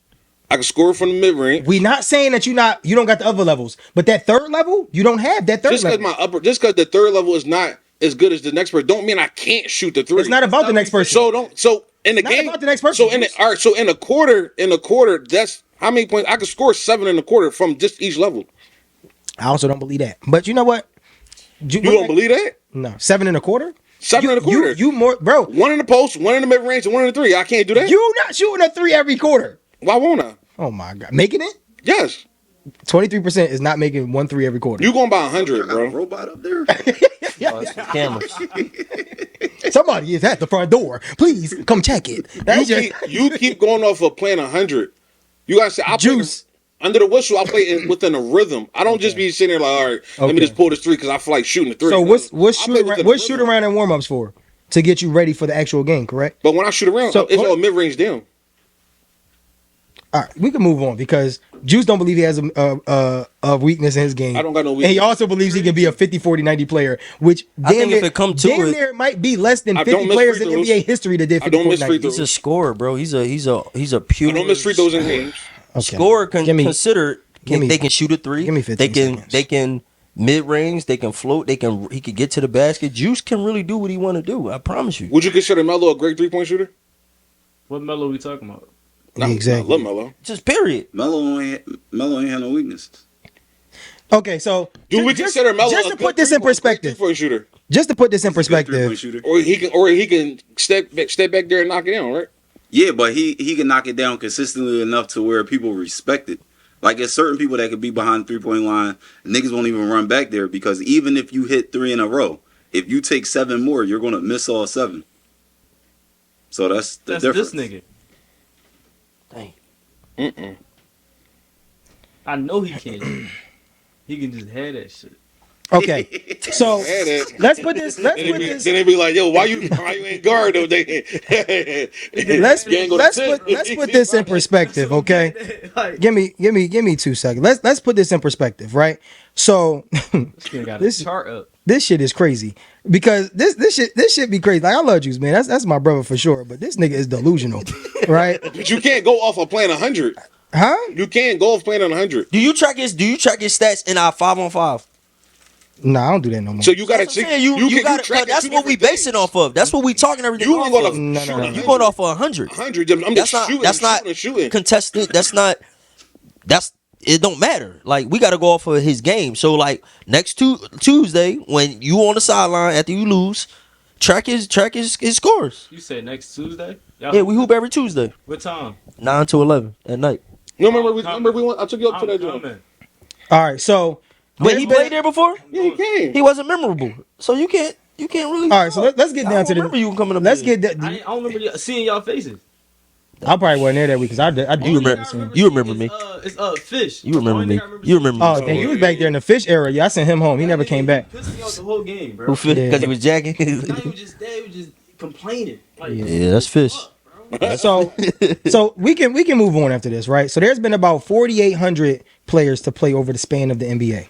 S5: I could score from the mid range.
S3: we not saying that you don't got the other levels, but that third level, you don't have that third
S5: Just because
S3: level.
S5: the third level is not as good as the next person, don't mean I can't shoot the three.
S3: It's not about the next person.
S5: So in the
S3: Not
S5: game,
S3: about the next person,
S5: So in the
S3: Juice.
S5: all right, so in a quarter, that's how many points I could score 7 in a quarter from just each level.
S3: I also don't believe that. But you know what?
S5: You don't believe that?
S3: No, 7 and a quarter.
S5: 7 in a quarter.
S3: You more, bro.
S5: 1 in the post, 1 in the mid range, and 1 in the three. I can't do that.
S3: You not shooting a three every quarter.
S5: Why won't I?
S3: Oh my god, making it
S5: Yes.
S3: 23% is not making 1 3 every quarter.
S5: You going by 100,
S4: I got a
S5: bro.
S4: robot up there.
S2: Cameras.
S3: Somebody is at the front door. Please come check it. That's
S5: You keep going off of playing 100. You gotta say I play
S3: Juice.
S5: under the whistle. I play within a rhythm. I don't just be sitting there like, all right, let me
S3: Okay.
S5: just pull this three because I feel like shooting the three.
S3: So
S5: No.
S3: what's
S5: I play within a
S3: shoot
S5: rhythm.
S3: around and warm ups for to get you ready for the actual game? Correct.
S5: But when I shoot around,
S3: So-
S5: it's all mid range down.
S3: All right, we can move on because Juice don't believe he has a weakness in his game.
S5: I don't got no
S3: And he
S5: weakness.
S3: also believes he can be a 50, 40, 90 player, which
S2: I think if it come to
S3: damn
S2: it-
S3: near might be less than
S5: I
S3: 50
S5: don't miss
S3: players
S5: free
S3: in
S5: throws.
S3: NBA history that did
S5: I
S3: 50,
S5: don't
S3: 40,
S5: miss free
S3: 90.
S5: throws.
S2: He's a scorer, bro. He's a pure.
S5: I don't miss free throws in games.
S3: Okay.
S2: Scorer can
S3: Give me-
S2: consider.
S3: give me-
S2: They can shoot a three.
S3: give me 15
S2: They
S3: seconds.
S2: can mid range. They can float. He could get to the basket. Juice can really do what he want to do. I promise you.
S5: Would you consider Melo a great 3-point shooter?
S6: What Melo we talking about?
S3: Exactly.
S5: I love Melo.
S2: Just period.
S4: Melo ain't had no weaknesses.
S3: Okay, so
S5: Do we consider Melo
S3: just
S5: a
S3: to
S5: good
S3: put this in perspective?
S5: 3-point shooter?
S3: Just to put this in
S4: He's a good
S3: perspective,
S4: three-point shooter.
S5: Or he can step back there and knock it down, right?
S4: Yeah, but he can knock it down consistently enough to where people respect it. Like there's certain people that could be behind the 3-point line, niggas won't even run back there because even if you hit 3 in a row, if you take 7 more, you're gonna miss all 7. So that's the
S6: That's
S4: difference.
S6: this nigga.
S2: Dang.
S6: I know he can. He can just have that shit.
S3: Okay, so
S5: Yeah, that-
S3: let's put this. Let's
S5: Then
S3: put
S5: they, be,
S3: this.
S5: then they be like, yo, why you ain't guard though?
S3: Let's
S5: You ain't gonna
S3: let's put this in perspective, okay?
S6: Like,
S3: Give me 2 seconds. Let's put this in perspective, right? So
S6: this got a
S3: this
S6: chart up.
S3: this shit is crazy because this shit be crazy. Like I love Juice, man. That's my brother for sure. But this nigga is delusional, right?
S5: But you can't go off of playing 100.
S3: Huh?
S5: You can't go off playing 100.
S2: Do you track his stats in our 5-on-5?
S3: Nah, I don't do that no more.
S5: So you gotta
S2: That's what I'm saying. You got
S5: track
S2: to. That's
S5: two
S2: what we
S5: different
S2: base it
S5: things.
S2: off of. That's what we talking everything.
S5: You
S2: off
S5: ain't gonna
S2: of.
S3: No,
S5: shoot
S3: no, no.
S2: You going off of 100.
S5: 100. I'm
S2: That's
S5: just
S2: not.
S5: shooting,
S2: That's not
S5: shooting.
S2: contested. That's not. That's. It don't matter. Like we got to go off of his game. So like next Tuesday when you on the sideline after you lose, track his scores.
S6: You said next Tuesday?
S2: Yeah, we hoop every Tuesday,
S6: What time?
S2: 9 to 11 at night.
S5: No, remember we went. I took you up to
S6: I'm
S5: that joint.
S6: coming.
S3: All right, so
S2: But he played there before.
S5: Yeah, you can.
S2: He wasn't memorable, so you can't really.
S3: all right, so let's get
S2: I
S3: down
S2: don't
S3: to
S2: remember you coming up.
S3: Let's
S2: there.
S3: get
S6: I don't remember seeing y'all faces.
S3: I probably wasn't there that week because I do
S2: You remember-
S3: seeing-
S2: you remember me.
S6: It's Fish.
S2: You remember
S6: Only
S2: me.
S6: thing I
S2: You remember me.
S3: Oh, dang, you was back there in the fish era. Yeah, I sent him home. He never came back.
S6: Pissed me off the whole game, bro.
S2: Who fit?
S3: Yeah.
S2: Because he was jacking.
S6: Not even just that, he was just complaining. Like,
S2: Yeah, that's fish.
S3: So we can move on after this, right? So there's been about 4,800 players to play over the span of the NBA.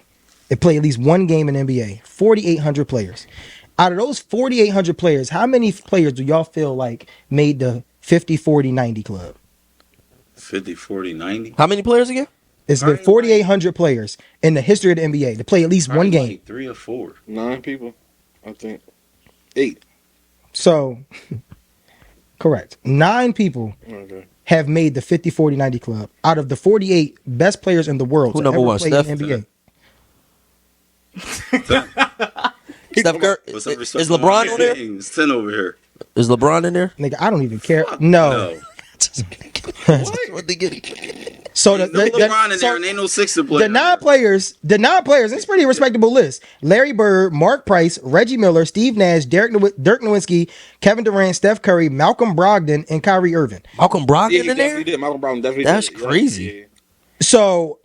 S3: They play at least one game in NBA. 4,800 players. Out of those 4,800 players, how many players do y'all feel like made the 50, 40, 90 club?
S4: 50, 40, 90.
S2: How many players again?
S3: It's been 4,800 players in the history of the NBA to play at least one game.
S4: Like 3 or 4.
S5: 9 people, I think. 8.
S3: So, correct. 9 people
S5: Okay.
S3: have made the 50, 40, 90 club out of the 48 best players in the world
S2: Who
S3: to
S2: number
S3: ever
S2: one,
S3: play
S2: Steph?
S3: in the NBA.
S2: Steph Curry.
S4: Put some
S2: Is
S4: respect
S2: LeBron on there?
S4: It's 10 over here.
S2: Is LeBron in there?
S3: Nigga, I don't even care. No.
S4: No.
S2: What they get?
S3: So
S4: No LeBron in there and ain't no Sixer player.
S3: the nine players, it's a pretty respectable list. Larry Bird, Mark Price, Reggie Miller, Steve Nash, Dirk Nowitzki, Kevin Durant, Steph Curry, Malcolm Brogdon, and Kyrie Irving.
S2: Malcolm Brogdon
S5: Yeah, he
S2: in there?
S5: definitely did. Malcolm Brown definitely
S2: That's
S5: did.
S2: crazy.
S5: Yeah.
S3: So,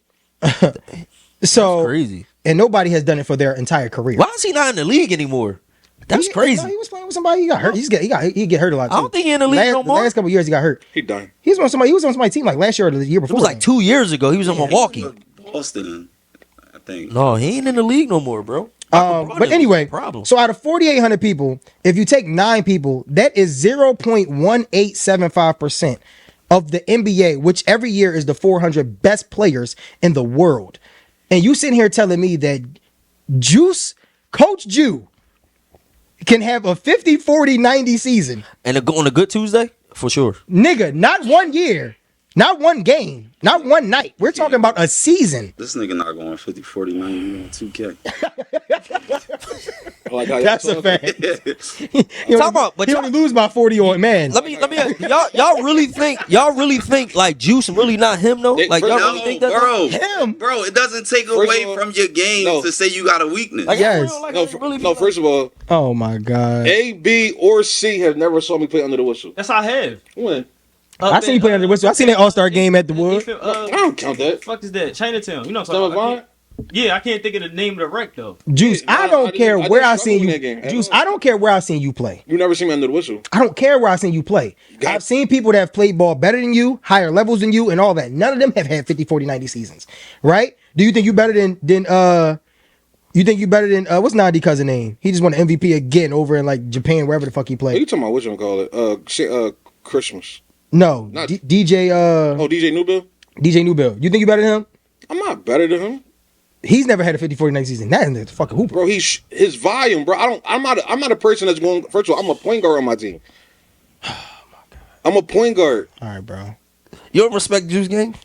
S2: Crazy.
S3: and nobody has done it for their entire career.
S2: Why is he not in the league anymore? That's
S3: No,
S2: crazy.
S3: he was playing with somebody. He got hurt. He get hurt a lot. Too.
S2: I don't think he in the league no
S3: The
S2: more.
S3: last couple of years, he got hurt.
S5: He done.
S3: He was on somebody's team like last year or the year
S2: It
S3: before.
S2: was like 2 years ago. He was in Milwaukee.
S4: Boston, I think.
S2: No, he ain't in the league no more, bro.
S3: But anyway,
S2: problem.
S3: so out of 4,800 people, if you take 9 people, that is 0.1875% of the NBA, which every year is the 400 best players in the world. And you sitting here telling me that Coach Jew, can have a 50, 40, 90 season.
S2: And on a good Tuesday, for sure.
S3: Nigga, not 1 year, not 1 game, not 1 night. We're talking about a season.
S4: This nigga not going 50, 40, 90 on 2K.
S5: I like how
S3: That's a fact. He
S2: Talk about- but
S3: only lose by 40 on man.
S2: Let me ask, y'all really think like Juice really not him though? Like y'all really think that?
S4: bro.
S3: Him.
S4: Bro, it doesn't take
S5: First
S4: away
S5: of all,
S4: from your game
S5: no.
S4: to say you got a weakness.
S2: Like,
S3: Yes.
S2: y'all
S5: No,
S2: really
S5: no. First of all,
S3: Oh my God.
S5: A, B, or C have never saw me play under the whistle.
S6: That's how I have.
S5: When?
S3: I seen you play under the whistle. I seen that All-Star game at the Wood.
S5: I don't count that.
S6: Fuck is that? Chinatown. You know what I'm
S5: Stella
S6: talking about?
S5: Vaughn?
S6: Yeah, I can't think of the name of the wreck though.
S3: Juice,
S5: Yeah,
S3: I
S5: no,
S3: don't
S5: I
S3: care
S5: didn't-
S3: where
S5: I
S3: I
S5: didn't
S3: seen
S5: struggle
S3: you.
S5: in that game.
S3: Juice, I don't care where I seen you play.
S5: You never seen me under the whistle.
S3: I don't care where I seen you play.
S5: Got-
S3: I've seen people that have played ball better than you, higher levels than you, and all that. None of them have had 50, 40, 90 seasons. Right? Do you think you better than what's Nadi cousin name? He just won an MVP again over in like Japan, wherever the fuck he
S5: Are
S3: played.
S5: you talking about what you call it? Christmas.
S3: No.
S5: Not-
S3: DJ
S5: Oh, DJ Newbill?
S3: DJ Newbill. You think you better than him?
S5: I'm not better than him,
S3: He's never had a 50, 40, 90 season. That is the fucking hooper.
S5: bro. His volume, bro. I'm not a person that's going. First of all, I'm a point guard on my team. I'm a point guard.
S3: All right, bro.
S2: You don't respect Juice game?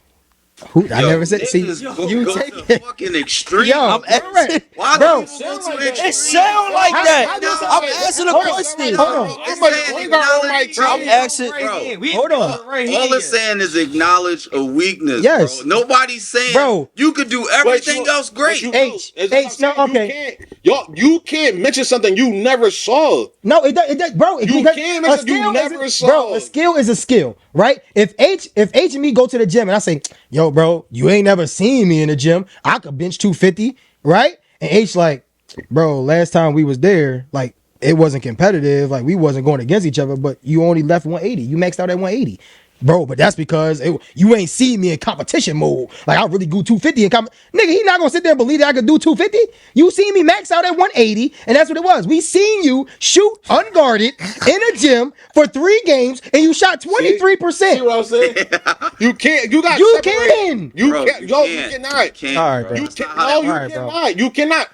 S3: I never said. See, you
S4: go
S3: take
S4: to
S3: it.
S4: fucking extreme.
S3: Yo,
S2: I'm asking-
S4: Why
S3: bro.
S4: do people go to
S2: It
S4: extreme?
S2: sound like
S3: How
S2: that.
S3: do you say
S2: I'm
S3: that?
S2: asking a
S3: Hold on,
S2: question.
S3: hold on.
S4: It's
S5: I'm a
S4: saying
S5: point guard on my
S4: acknowledge- bro,
S2: I'm asking.
S4: Bro,
S3: Hold on.
S4: all it's saying is acknowledge a weakness.
S3: Yes.
S4: Bro. Nobody's saying
S3: Bro.
S4: you could do everything else great.
S3: H, no, okay.
S5: You can't mention something you never saw.
S3: No, it does, bro.
S5: You
S3: because
S5: can't
S3: a
S5: mention you
S3: skill
S5: never
S3: is
S5: saw.
S3: bro. A skill is a skill, right? If H and me go to the gym and I say, "Yo, bro, you ain't never seen me in the gym. I could bench 250," right? And H like, bro, last time we was there, like it wasn't competitive, like we wasn't going against each other, but you only left 180. You maxed out at 180. Bro, but that's because you ain't seen me in competition mode. Like I really do 250 in nigga, he not gonna sit there and believe that I could do 250. You seen me max out at 180, and that's what it was. We seen you shoot unguarded in a gym for 3 games, and you shot 23%.
S5: See what I'm saying? You can't. You got.
S3: You
S5: separate.
S3: can.
S5: You
S4: Bro,
S5: can't.
S4: you
S5: Yo,
S4: can't.
S5: you cannot.
S4: You can't,
S3: All right,
S4: bro.
S3: bro.
S5: You
S4: That's
S5: can,
S4: not
S5: no,
S4: how that
S5: you
S3: All right, bro.
S5: cannot. You cannot.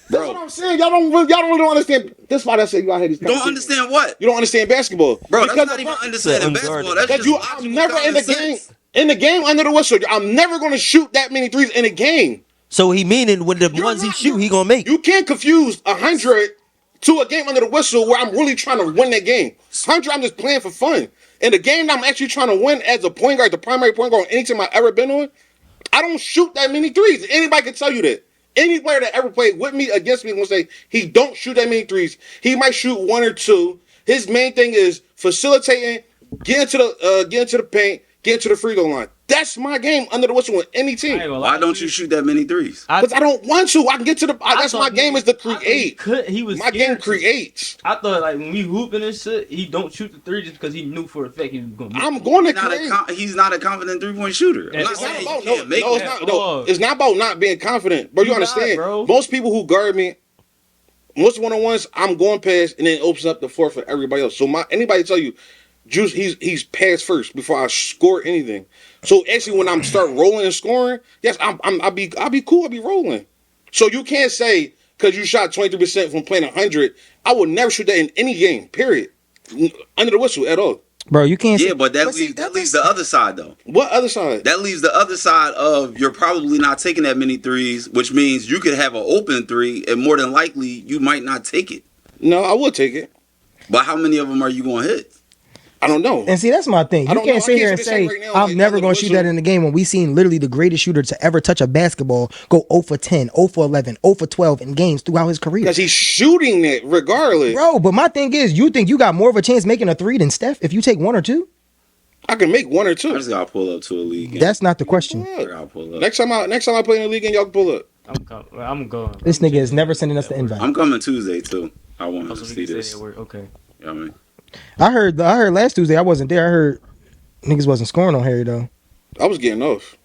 S5: That's
S4: Bro.
S5: what I'm saying. Y'all don't really understand. That's why I say you out here these.
S4: Don't understand what?
S5: You don't understand basketball,
S4: Bro,
S5: Because
S4: that's not
S5: the
S4: even
S5: fuck-
S4: understanding
S2: Unguarded.
S4: basketball. That's
S5: That
S4: just
S5: you,
S4: logical
S5: I'm never in the
S4: common
S5: game.
S4: sense.
S5: In the game under the whistle, I'm never going to shoot that many threes in a game.
S2: So he meaning when the
S5: You're
S2: ones he
S5: not-
S2: shoot, he gonna make.
S5: You can't confuse 100 to a game under the whistle where I'm really trying to win that game. 100, I'm just playing for fun. In the game that I'm actually trying to win as a point guard, the primary point guard on any team I've ever been on, I don't shoot that many threes. Anybody can tell you that. Any player that ever played with me, against me, will say he don't shoot that many threes. He might shoot 1 or 2. His main thing is facilitating, get into the paint, get into the free throw line. That's my game under the whistle with any
S6: I
S5: team.
S6: ain't gonna lie
S4: Why
S6: to
S4: don't you shoot that many threes?
S5: Because I don't want to. I can get to the. That's my
S6: thought
S5: game
S6: he-
S5: is to
S6: I thought
S5: create.
S6: He was
S5: My game
S6: scared to.
S5: creates.
S6: I thought like when we hooping and shit, he don't shoot the 3 just because he knew for a fact he was gonna.
S5: I'm going to
S4: He's not,
S5: create.
S4: he's not a confident 3-point shooter. I'm
S6: It's
S4: not
S5: It's not
S4: saying
S5: about
S4: you can't make
S5: no,
S4: it.
S5: it's not.
S6: at
S5: No,
S6: all.
S5: it's not about not being confident, bro. You
S6: You not,
S5: understand?
S6: bro.
S5: Most people who guard me, most one-on-ones, I'm going past, and then it opens up the floor for everybody else. So anybody tell you, Juice, he's passed first before I score anything. So actually, when I'm start rolling and scoring, yes, I'll be cool. I'll be rolling. So you can't say because you shot 23% from playing 100, I would never shoot that in any game. Period. Under the whistle at all.
S3: Bro, you can't.
S4: Yeah, but that
S3: see,
S4: leaves the other side though.
S5: What other side?
S4: That leaves the other side of you're probably not taking that many threes, which means you could have an open 3, and more than likely you might not take it.
S5: No, I would take it.
S4: But how many of them are you going to hit?
S5: I don't know.
S3: And see, that's my thing.
S5: I
S3: You
S5: don't know.
S3: can't
S5: I
S3: sit
S5: can't
S3: here and
S5: sit
S3: say,
S5: right now,
S3: I'm
S5: like,
S3: never
S5: under the
S3: going to shoot
S5: whistle.
S3: that in the game when we seen literally the greatest shooter to ever touch a basketball go 0 for 10, 0 for 11, 0 for 12 in games throughout his career.
S5: Because he's shooting it regardless.
S3: Bro, but my thing is, you think you got more of a chance making a 3 than Steph if you take 1 or 2?
S5: I can make 1 or
S4: I
S5: 2.
S4: just got to pull up to a league. game.
S3: That's not the question.
S4: I gotta pull up.
S5: Next time I play in the league and y'all can pull up.
S6: I'm going.
S3: This nigga is never sending us the invite.
S4: I'm coming Tuesday too. I want to
S6: Also,
S4: see
S6: we can say
S4: this.
S6: that word. Okay.
S4: You know what I mean?
S3: I heard last Tuesday, I wasn't there. I heard niggas wasn't scoring on Harry though.
S5: I was getting off.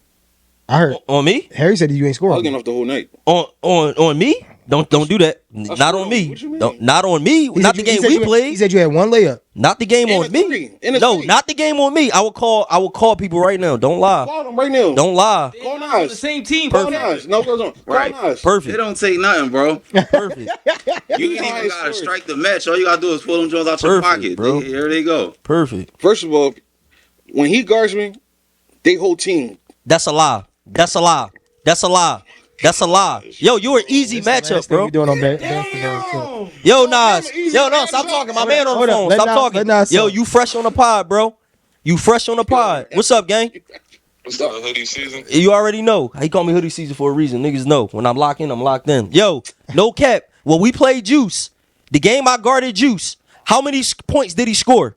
S3: I heard
S2: On me?
S3: Harry said you ain't
S5: I was
S3: scoring.
S5: getting off the whole night.
S2: On me? Don't do that. Not
S5: scored
S2: on me.
S5: what you mean?
S2: Don't, not on me.
S3: He
S2: Not
S3: said
S2: the
S3: you- he
S2: game
S3: said
S2: we
S3: you- He
S2: played.
S3: said you had 1 layup.
S2: Not the game
S5: And
S2: on
S5: a
S2: me.
S5: three. And a
S2: No,
S5: three.
S2: not the game on me. I will call people right now. Don't lie.
S5: Call them right now.
S2: Don't lie.
S5: Call
S6: On the
S5: Nas.
S6: same team.
S5: Call
S6: Perfect.
S5: Nas. No, goes on.
S4: Right.
S5: Call Nas.
S4: It
S2: Perfect.
S4: don't take nothing, bro.
S2: Perfect.
S4: You ain't even
S5: Nice
S4: gotta
S5: story.
S4: strike the match. All you gotta do is pull them joints out your
S2: Perfect,
S4: pocket.
S2: bro.
S4: Here they go.
S2: Perfect.
S5: First of all, when he guards me, they whole team.
S2: That's a lie. That's a lie. That's a lie. That's a lie. Yo, you're an easy matchup, bro.
S3: You doing on basketball?
S2: Yo, Nas.
S5: easy
S2: Yo, no,
S5: matchup.
S2: stop talking. My man on
S3: Hold
S2: the
S3: up.
S2: phone.
S3: Let
S2: Stop
S3: Nas-
S2: talking.
S3: let Nas
S2: Yo,
S3: talk.
S2: you fresh on the pod, bro. You fresh on the pod. What's up, gang?
S7: What's up, hoodie season?
S2: You already know. He called me hoodie season for a reason. Niggas know. When I'm locked in, I'm locked in. Yo, no cap. When we played Juice, the game I guarded Juice, how many points did he score?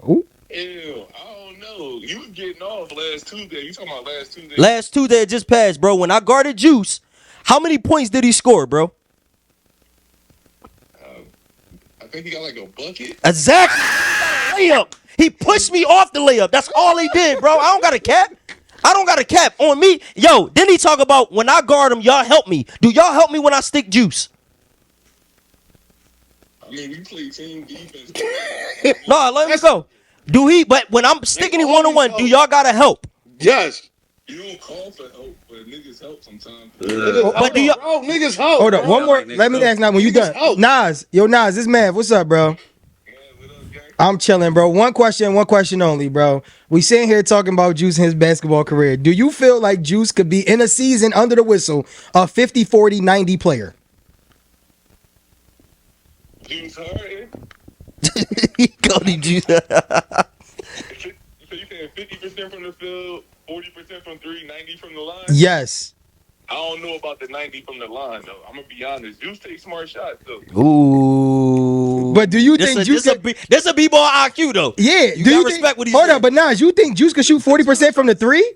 S3: Ooh.
S7: Ew, I don't know. You was getting off last Tuesday. You talking about last Tuesday?
S2: Last Tuesday it just passed, bro. When I guarded Juice, how many points did he score, bro?
S7: I think he got like a bucket.
S2: Exactly. Layup. He pushed me off the layup. That's all he did, bro. I don't got a cap. I don't got a cap on me. Yo, then he talk about when I guard him, y'all help me. Do y'all help me when I stick Juice?
S7: I mean, we play team defense.
S2: No, let me go. Do he? But when I'm sticking it 1-on-1, do y'all gotta help?
S5: Yes.
S7: You don't call for help, but niggas help sometimes.
S2: But do y'all?
S5: Bro, niggas help.
S3: Hold up,
S5: bro.
S3: one more.
S4: like niggas
S3: Let me
S4: help.
S3: ask now when you
S5: Niggas
S3: done.
S5: help.
S3: Nas, yo Nas, this man, what's up, bro?
S7: Man, what up, gang?
S3: I'm chilling, bro. One question only, bro. We sitting here talking about Juice and his basketball career. Do you feel like Juice could be in a season under the whistle a 50, 40, 90 player?
S7: Juice hard.
S2: Cody Juice.
S7: So you saying 50% from the field, 40% from 3, 90 from the line?
S3: Yes.
S7: I don't know about the 90 from the line though. I'm gonna be honest. Juice takes smart shots though.
S2: Ooh.
S3: But do you think Juice could?
S2: This a b-ball IQ though.
S3: Yeah.
S2: You
S3: do
S2: gotta
S3: you
S2: respect
S3: think,
S2: what he's
S3: hold
S2: saying.
S3: up, but Nas, you think Juice could shoot 40% from the 3?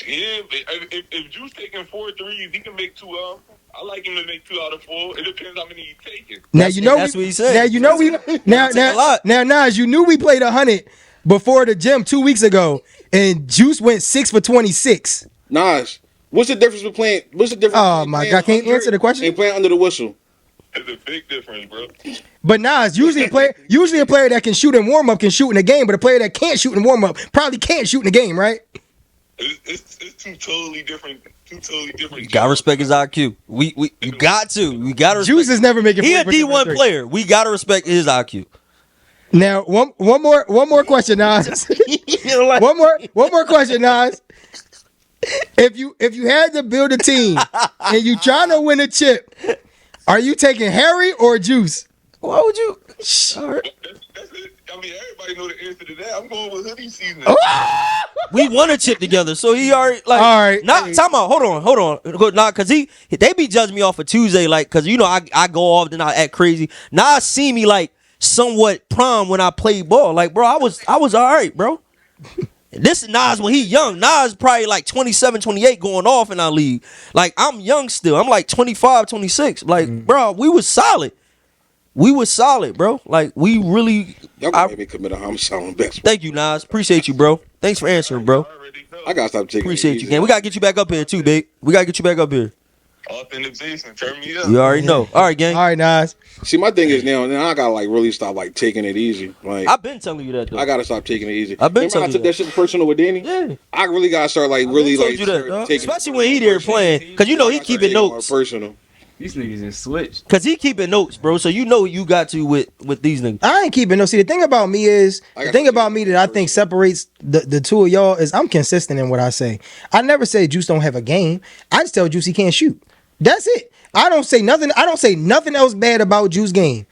S7: Yeah, but if Juice taking 4 threes, he can make 2 of them. I like him to make 2 out of 4. It depends how many he's taking.
S3: Now
S2: That's-
S3: you know
S2: that's what he said.
S3: Now you know we now
S2: take a lot.
S3: Nas, you knew we played 100 before the gym 2 weeks ago, and Juice went 6 for 26.
S5: Nas, what's the difference between
S3: Oh,
S5: between
S3: my
S5: playing
S3: God, can't you
S5: 100
S3: answer the question?
S5: and playing under the whistle?
S7: It's a big difference, bro.
S3: But Nas, usually a player that can shoot in warm up can shoot in a game, but a player that can't shoot in warm up probably can't shoot in a game, right?
S7: It's two totally different.
S2: You gotta respect his IQ. You got to. We gotta respect.
S3: Juice is never making.
S2: He a
S3: 40% from
S2: D1
S3: three.
S2: player. We gotta respect his IQ.
S3: Now one more question, Nas. one more question, Nas. If you had to build a team and you trying to win a chip, are you taking Harry or Juice?
S2: Why would you?
S7: That's it. I mean, everybody know the answer to that. I'm going with hoodie season.
S2: We won a chip together, so he already like.
S3: All right.
S2: Not time out. Hold on. Nah, cause they be judging me off of Tuesday, like, cause you know I go off then I act crazy. Now I see me like somewhat prime when I played ball. Like, bro, I was all right, bro. This is Nas when he young. Nas probably like 27, 28 going off in our league. Like, I'm young still. I'm like 25, 26. Like, bro, we was solid. We was solid, bro. Like, we really.
S5: Y'all gonna make me commit a homicide on basketball.
S2: Thank you, Nas. Appreciate you, bro. Thanks for answering, bro.
S5: I gotta stop taking.
S2: Appreciate
S5: it
S2: you,
S5: easy.
S2: gang. We gotta get you back up here too, babe. We gotta get you back up here.
S7: Authentic Jason, turn me up.
S2: You already know. All right, gang.
S3: All right, Nas.
S5: See, my thing is now I gotta like really stop like taking it easy. Like
S2: I've been telling you that though.
S5: I gotta stop taking it easy.
S2: I've been
S5: Remember I
S2: telling
S5: took
S2: you
S5: that shit personal with Danny?
S2: Yeah.
S5: I really gotta start like
S2: I
S5: really
S2: told
S5: like
S2: you that,
S5: start
S2: dog.
S5: taking
S2: Especially when he there playing, cause you know he keeping notes.
S5: Personal.
S6: These niggas in switch.
S2: Cause he keeping notes, bro. So you know you got to with these niggas.
S3: I ain't keeping no. See, the thing about me is
S5: I
S3: the thing
S5: got
S3: about me that I think separates the two of y'all is I'm consistent in what I say. I never say Juice don't have a game. I just tell Juice he can't shoot. That's it. I don't say nothing. I don't say nothing else bad about Juice game.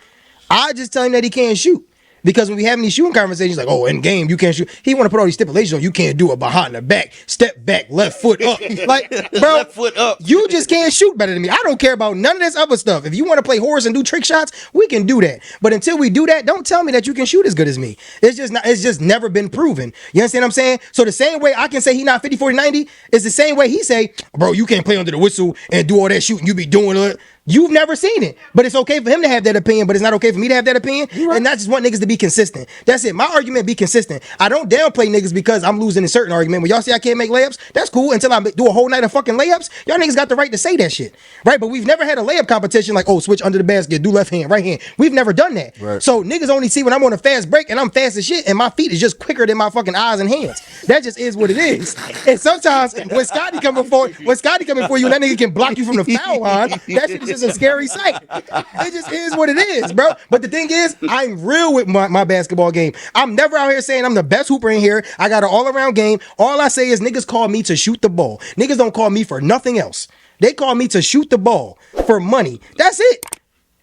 S3: I just tell him that he can't shoot. Because when we having these shooting conversations, like, oh, in game, you can't shoot. He want to put all these stipulations on. You can't do it behind the back, step back, left foot up. Like, bro,
S2: Left foot up.
S3: you just can't shoot better than me. I don't care about none of this other stuff. If you want to play horse and do trick shots, we can do that. But until we do that, don't tell me that you can shoot as good as me. It's just never been proven. You understand what I'm saying? So the same way I can say he not 50, 40, 90 is the same way he say, bro, you can't play under the whistle and do all that shooting. You be doing it. You've never seen it, but it's okay for him to have that opinion, but it's not okay for me to have that opinion. And I just want niggas to be consistent. That's it. My argument be consistent. I don't downplay niggas because I'm losing a certain argument. When y'all say I can't make layups, that's cool until I do a whole night of fucking layups. Y'all niggas got the right to say that shit, right? But we've never had a layup competition like, oh, switch under the basket, do left hand, right hand. We've never done that.
S2: Right.
S3: So niggas only see when I'm on a fast break and I'm fast as shit and my feet is just quicker than my fucking eyes and hands. That just is what it is. And sometimes when Scotty coming for you and that nigga can block you from the foul line, that shit is just a scary sight. It just is what it is, bro. But the thing is, I'm real with my basketball game. I'm never out here saying I'm the best hooper in here. I got an all-around game. All I say is niggas call me to shoot the ball. Niggas don't call me for nothing else. They call me to shoot the ball for money. That's it.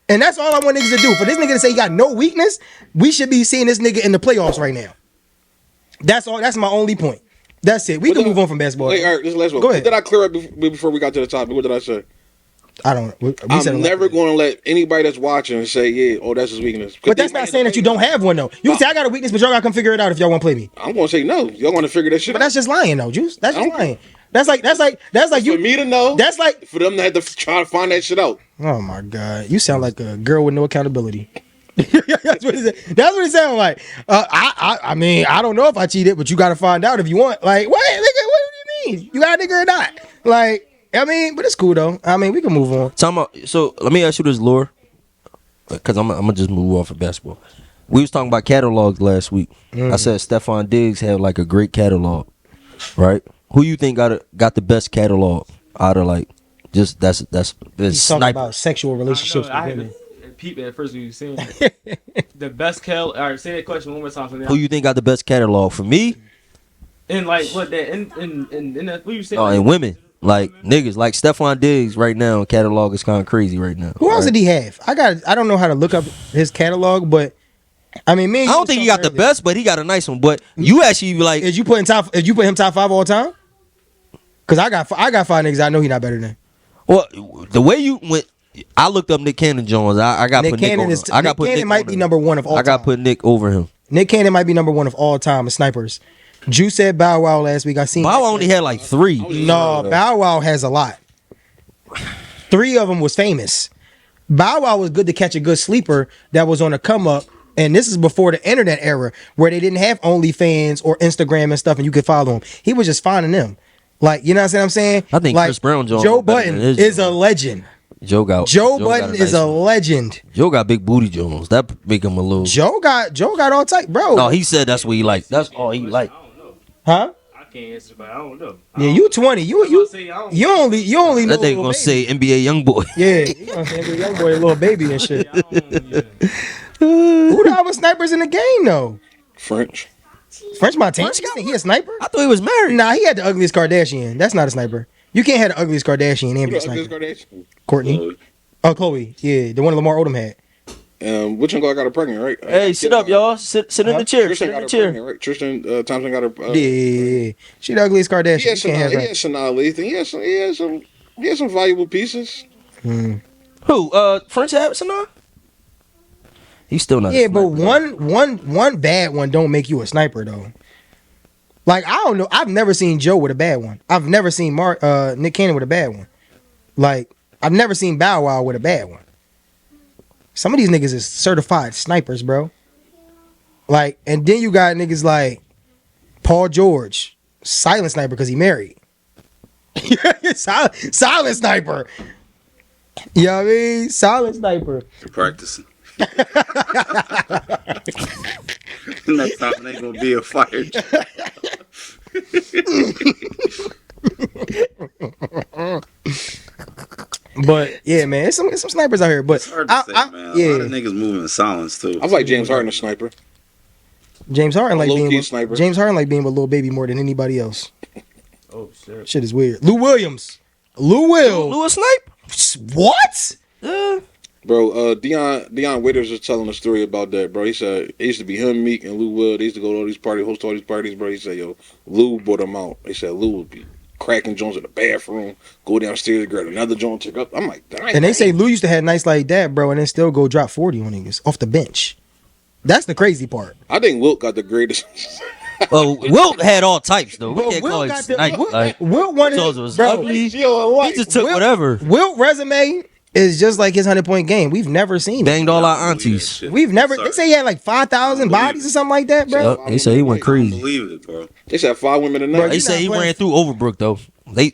S3: And that's all I want niggas to do. For this nigga to say he got no weakness, we should be seeing this nigga in the playoffs right now. That's all. That's my only point. That's it. We can move on from basketball.
S5: Wait, all right, let's go.
S3: Go ahead.
S5: What did I clear up before we got to the topic? What did I say?
S3: I don't.
S5: I'm never going to let anybody that's watching say, yeah, oh, that's his weakness.
S3: But that's not saying that you don't have one though. You can say I got a weakness, but y'all gotta come figure it out if y'all want to play me.
S5: I'm going to say no. Y'all want to figure that shit
S3: But
S5: out.
S3: that's just lying though, Juice. That's just
S5: I don't-
S3: lying. That's like you.
S5: For me to know.
S3: That's like.
S5: For them to have to try to find that shit out.
S3: Oh my god, you sound like a girl with no accountability. That's what it sounds like. I mean, I don't know if I cheated, but you got to find out if you want. Like, what do you mean? You got a nigga or not? Like, I mean, but it's cool though. I mean, we can move on.
S2: So let me ask you this, Lore, because I'm gonna just move off of basketball. We was talking about catalogs last week. I said Stephon Diggs had like a great catalog, right? Who you think got the best catalog out of like just that's
S3: He's talking
S2: sniper?
S3: about sexual relationships
S6: I
S3: with
S6: had
S3: women.
S6: to peep at first when you saying that. The best all right, say that question one more time.
S2: Who you think got the best catalog? For me,
S6: And like what that in that what you saying?
S2: oh, and women. Like niggas, like Stephon Diggs right now, catalog is kind of crazy right now.
S3: Who else
S2: right?
S3: did he have? I don't know how to look up his catalog, but I mean,
S2: I don't think he got the best, but he got a nice one. But you actually like,
S3: Is you put him top 5 all time? Because I got 5 niggas I know he not better than.
S2: well, the way you went, I looked up Nick Cannon Jones. I got
S3: Nick
S2: put Nick
S3: Cannon
S2: over.
S3: is.
S2: I got
S3: Nick
S2: put
S3: Cannon
S2: Nick
S3: might
S2: over
S3: be
S2: him.
S3: number 1 of all
S2: I got
S3: time.
S2: put Nick over him.
S3: Nick Cannon might be number 1 of all time as snipers. Juice said Bow Wow last week. I seen
S2: Bow Wow only had like 3.
S3: No, Bow Wow has a lot. 3 of them was famous. Bow Wow was good to catch a good sleeper that was on a come up. And this is before the internet era where they didn't have OnlyFans or Instagram and stuff and you could follow him. He was just finding them. Like, you know what I'm saying?
S2: I think
S3: like,
S2: Chris Brown Jones
S3: Joe
S2: was better
S3: Button
S2: than his
S3: is a
S2: Jones.
S3: legend.
S2: Joe
S3: Joe
S2: got
S3: Button is
S2: nice
S3: a
S2: one.
S3: legend.
S2: Joe got big booty Jones. That make him a little.
S3: Joe got all tight, bro.
S2: No, he said that's what he liked. That's all he liked.
S6: I don't know.
S3: Huh?
S6: I can't answer, but I don't know.
S3: Yeah, you 20. You only know.
S2: That nigga
S3: Lil
S2: gonna
S3: Baby.
S2: say NBA YoungBoy.
S3: Yeah, you know what I'm saying? The young boy, little baby and shit.
S6: I don't, yeah.
S3: Who the other snipers in the game though?
S5: French.
S3: French Montana. You think he a sniper?
S2: I thought he was married.
S3: Nah, he had the ugliest Kardashian. That's not a sniper. You can't have the ugliest Kardashian and
S5: You
S3: be
S5: know
S3: a sniper.
S5: Kardashian?
S3: Courtney.
S4: Chloe.
S3: Oh, Chloe. Yeah, the one Lamar Odom had.
S5: Which one got her pregnant, right?
S2: Hey, sit up, y'all. Sit in the chair.
S5: Tristan
S2: Sit in
S5: got
S2: the
S5: her
S2: chair.
S5: pregnant, right? Tristan Thompson got her.
S3: Yeah. She the ugliest Kardashian.
S5: He had
S3: You can't have her.
S5: Sanaa Lathan. He had some valuable pieces.
S2: Who? French Sanaa? He's still not. a
S3: Yeah, but
S2: sniper.
S3: one bad one don't make you a sniper though. Like I don't know. I've never seen Joe with a bad one. I've never seen Nick Cannon with a bad one. Like I've never seen Bow Wow with a bad one. Some of these niggas is certified snipers, bro. Like, and then you got niggas like Paul George, silent sniper because he married. silent sniper. You know what I mean? Silent sniper.
S4: Practicing. Next time it ain't gonna be a fire.
S3: But yeah, man, it's some snipers out here. But
S4: It's hard to say, man. A lot of
S3: yeah,
S4: niggas moving in silence too.
S5: I like James Harden, a sniper.
S3: James Harden like
S5: Low-key
S3: being with,
S5: sniper.
S3: James Harden like being with Lil Baby more than anybody else.
S6: Oh shit.
S3: Shit is weird. Lou Williams, Lou Will,
S2: Lewis Snipe?
S3: what?
S2: Yeah.
S5: Bro, Deion Waiters was telling a story about that, bro. He said it used to be him, Meek, and Lou Will. They used to go to all these parties, host all these parties, bro. He said, yo, Lou brought him out. He said Lou would be cracking Jones in the bathroom, go downstairs, grab another joint, take up. I'm like, dang.
S3: And they say Lou used to have nights like that, bro, and then still go drop 40 on niggas off the bench. That's the crazy part.
S5: I think Wilt got the greatest.
S2: Well, Wilt had all types though. We
S3: Bro,
S2: can't
S3: Wilt
S2: call him
S3: got the-
S2: snipe.
S3: Wilt-
S2: Like,
S3: Wilt wanted,
S2: Jones was
S3: bro,
S2: ugly. He just took
S3: Wilt-
S2: whatever.
S3: Wilt resume is just like his 100-point game. We've never seen it.
S2: Banged all our
S4: I don't believe that
S2: aunties.
S4: shit.
S3: We've never.
S4: Sorry.
S3: They say he had like 5,000
S4: Believe
S3: bodies
S4: it.
S3: or something like that, bro.
S2: Yup, He said he went
S4: I don't
S2: crazy.
S4: believe it, bro.
S5: They said 5 women a
S3: Bro,
S5: night.
S2: He
S3: you
S2: said
S3: not
S2: he
S3: playing-
S2: ran through Overbrook though.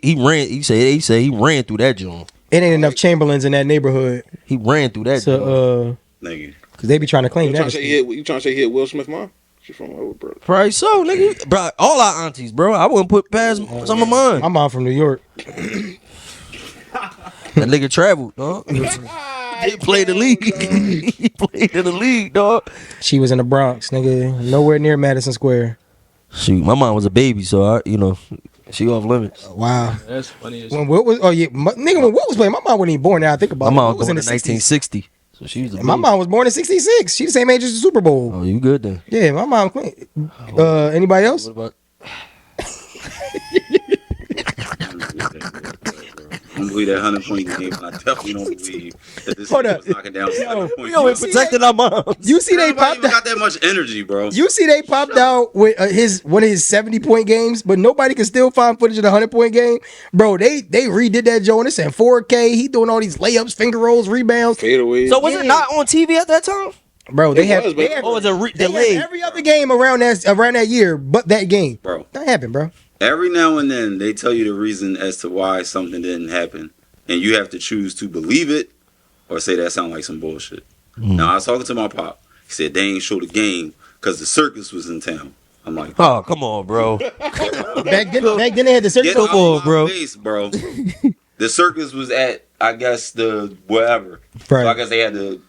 S2: He ran. He said he ran through that joint.
S3: It ain't enough Chamberlains in that neighborhood
S2: He ran through that joint.
S3: to
S4: Nigga.
S3: because they be trying to claim
S5: You
S3: that.
S5: trying to say he hit Will Smith, mom? She from Overbrook.
S2: Probably so, nigga. Bro, all our aunties, bro. I wouldn't put past some of mine.
S3: My mom from New York.
S2: That nigga traveled, dog. He played the league. He played in the league, dog.
S3: She was in the Bronx, nigga, nowhere near Madison Square.
S2: Shoot, my mom was a baby, so she off limits.
S3: Wow.
S6: That's funny as
S3: When Wilt was, nigga, when Wilt was playing, my mom wasn't even born. Now I think about
S2: My
S3: it.
S2: mom
S3: Wilt was
S2: was
S3: in
S2: in
S3: the 60s.
S2: 1960, so she was a baby.
S3: My mom was born in 66. She the same age as the Super Bowl.
S2: Oh, you good then?
S3: Yeah, my mom clean. Anybody else?
S2: What about?
S4: I don't believe that 100-point game. And I definitely don't believe that this
S3: Hold
S4: nigga
S3: up.
S4: was knocking down 7
S2: We always
S4: points.
S2: protecting our moms.
S3: You see they
S4: Everybody
S3: popped
S4: even
S3: out.
S4: got that much energy, bro.
S3: You see they popped out with one of his 70-point games, but nobody can still find footage of the 100-point game. Bro, they redid that Joe and it's in 4K. He doing all these layups, finger rolls, rebounds.
S5: Fadeaway.
S2: So was it not on TV at that time?
S3: Bro, they
S5: It
S3: have
S5: was, but-
S3: they have-
S2: Or was it
S3: they have
S2: delayed?
S3: every other game around that year, but that game.
S4: Bro,
S3: That happened, bro.
S4: every now and then they tell you the reason as to why something didn't happen, and you have to choose to believe it or say that sound like some bullshit. Now I was talking to my pop. He said they ain't show the game because the circus was in town. I'm like,
S2: Oh, come on, bro.
S3: Back then they had the circus.
S4: get
S2: Come
S4: out
S2: on,
S4: my
S2: bro.
S4: face, bro. The circus was at, I guess, the whatever. So I
S3: Right.
S4: guess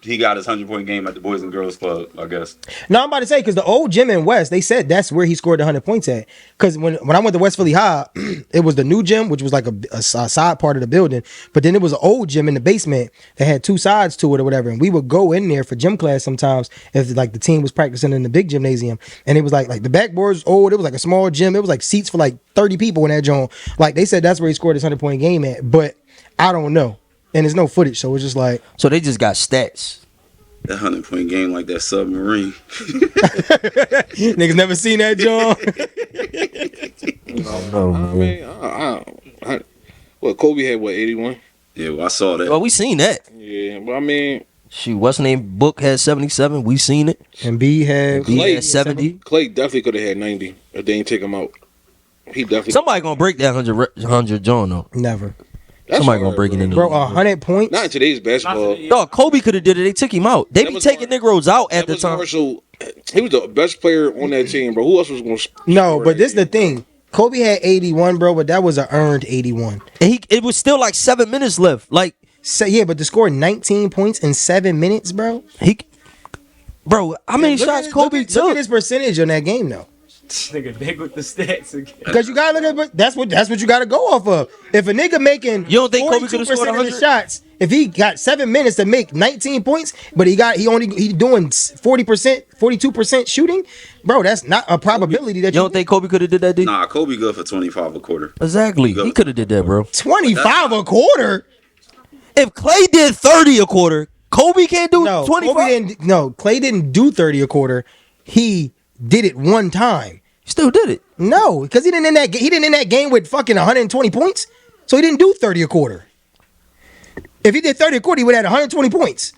S4: he got his 100-point game at the Boys and Girls Club, I guess.
S3: No, I'm about to say because the old gym in West, they said that's where he scored the 100 points at. Because when I went to West Philly High, it was the new gym, which was like a side part of the building. But then it was an old gym in the basement that had 2 sides to it or whatever. And we would go in there for gym class sometimes if like the team was practicing in the big gymnasium. And it was like the backboard was old. It was like a small gym. It was like seats for like 30 people in that joint. Like they said that's where he scored his 100-point game at. But I don't know. And there's no footage, so it's just like
S2: So they just got stats.
S4: That 100-point game like that submarine.
S3: Niggas never seen that, John.
S2: No,
S5: I
S2: man.
S5: mean, what Kobe had? What 81?
S4: Yeah, well, I saw that.
S2: Well, we seen that.
S5: Yeah, but I mean,
S2: Shoot, what's the name? Book had 77. We seen it.
S3: And B had
S2: B
S5: Clay-
S2: had 70.
S5: Clay definitely could have had 90 if they ain't take him out. He definitely.
S2: Somebody gonna break that 100 John though.
S3: never.
S5: That's
S2: somebody gonna
S5: hard,
S2: break it
S5: bro.
S2: in the
S3: Bro,
S2: league,
S3: 100 points.
S5: Not in today's basketball.
S2: Dog, Kobe could have did it. They took him out. They
S5: That
S2: be
S5: was
S2: taking
S5: hard.
S2: Negroes out at
S5: That
S2: the
S5: was
S2: time.
S5: Marshall. He was the best player on that team, bro. Who else was going to?
S3: No, but this is the thing. Kobe had 81, bro, but that was an earned 81.
S2: And it was still like 7 minutes left. Like
S3: So yeah, but to score 19 points in 7 minutes, bro.
S2: bro, how many
S3: Look
S2: shots
S3: at-
S2: Kobe
S3: look
S2: took?
S3: at his percentage on that game though.
S6: This nigga big with the stats again.
S3: Because you gotta look at that's what you gotta go off of. If a nigga making
S2: You don't think Kobe could've scored
S3: 42% of the
S2: 100?
S3: shots, if he got 7 minutes to make 19 points, but he doing 40%, 42% shooting, bro, that's not a probability that
S2: You don't think Kobe could have did that, D?
S4: Nah, Kobe good for 25 a quarter.
S2: Exactly.
S4: Go.
S2: He could have did that, bro.
S3: 25 a quarter.
S2: If Clay did 30 a quarter, Kobe can't do
S3: No,
S2: 25.
S3: Kobe didn't. No, Clay didn't do 30 a quarter. He did it one time.
S2: Still did it.
S3: No, because he didn't end that game with fucking 120 points. So he didn't do 30 a quarter. If he did 30 a quarter, he would have had 120 points.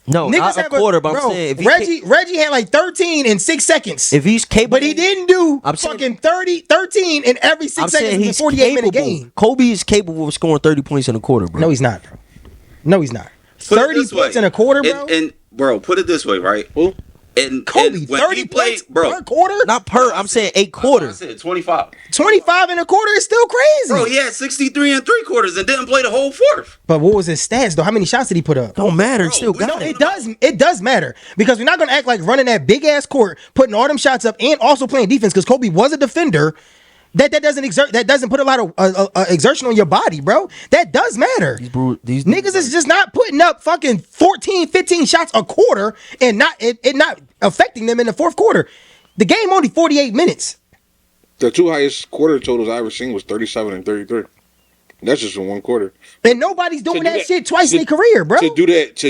S2: No, not a
S3: have
S2: quarter, but
S3: bro,
S2: I'm saying if he
S3: Reggie had like 13 in 6 seconds.
S2: if he's capable,
S3: But he didn't do
S2: I'm saying-
S3: fucking 13 in every 6
S2: I'm
S3: seconds
S2: saying
S3: of the
S2: he's
S3: 48-minute
S2: capable.
S3: game.
S2: Kobe is capable of scoring 30 points in a quarter, bro.
S3: No, he's not, bro. No, he's not.
S4: Put it
S3: 30
S4: this
S3: points
S4: way.
S3: in a quarter, bro.
S4: And bro, put it this way, right?
S5: Who?
S4: And
S3: Kobe,
S4: when
S3: 30
S4: he played,
S3: points
S4: bro.
S3: per quarter?
S2: Not per. I'm saying 8
S4: I
S2: quarters.
S4: said 25.
S3: 25 in a quarter is still crazy.
S4: Bro, he had 63 and 3/4 and didn't play the whole fourth.
S3: But what was his stats, though? How many shots did he put up?
S2: Don't matter. He
S4: Bro,
S2: still
S4: we
S2: got
S4: don't-
S2: it.
S3: It does matter because we're not gonna act like running that big ass court, putting all them shots up, and also playing defense because Kobe was a defender. That doesn't put a lot of exertion on your body, bro. That does matter.
S2: These
S3: Niggas is just not putting up fucking 14, 15 shots a quarter and not affecting them in the fourth quarter. The game only 48 minutes.
S5: The two highest quarter totals I ever seen was 37 and 33. That's just in one quarter.
S3: And nobody's doing
S5: do
S3: that
S5: that-
S3: shit twice in
S5: to-
S3: their career, bro.
S5: To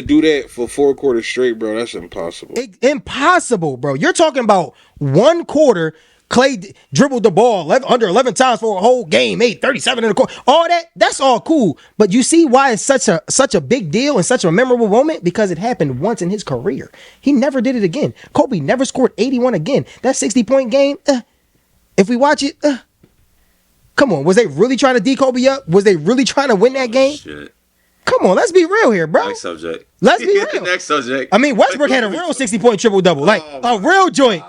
S5: do that for 4 quarters straight, bro, that's impossible.
S3: Impossible, bro. You're talking about one quarter. Clay dribbled the ball under 11 times for a whole game, made 37 in the quarter. All that's all cool. But you see why it's such a big deal and such a memorable moment? Because it happened once in his career. He never did it again. Kobe never scored 81 again. That 60-point game, if we watch it, come on. Was they really trying to D-Kobe up? Was they really trying to win that game?
S4: Shit.
S3: Come on, let's be real here, bro.
S4: Next subject.
S3: Let's be real.
S4: Next subject.
S3: I mean, Westbrook had a real 60-point triple-double. Like, a real joint.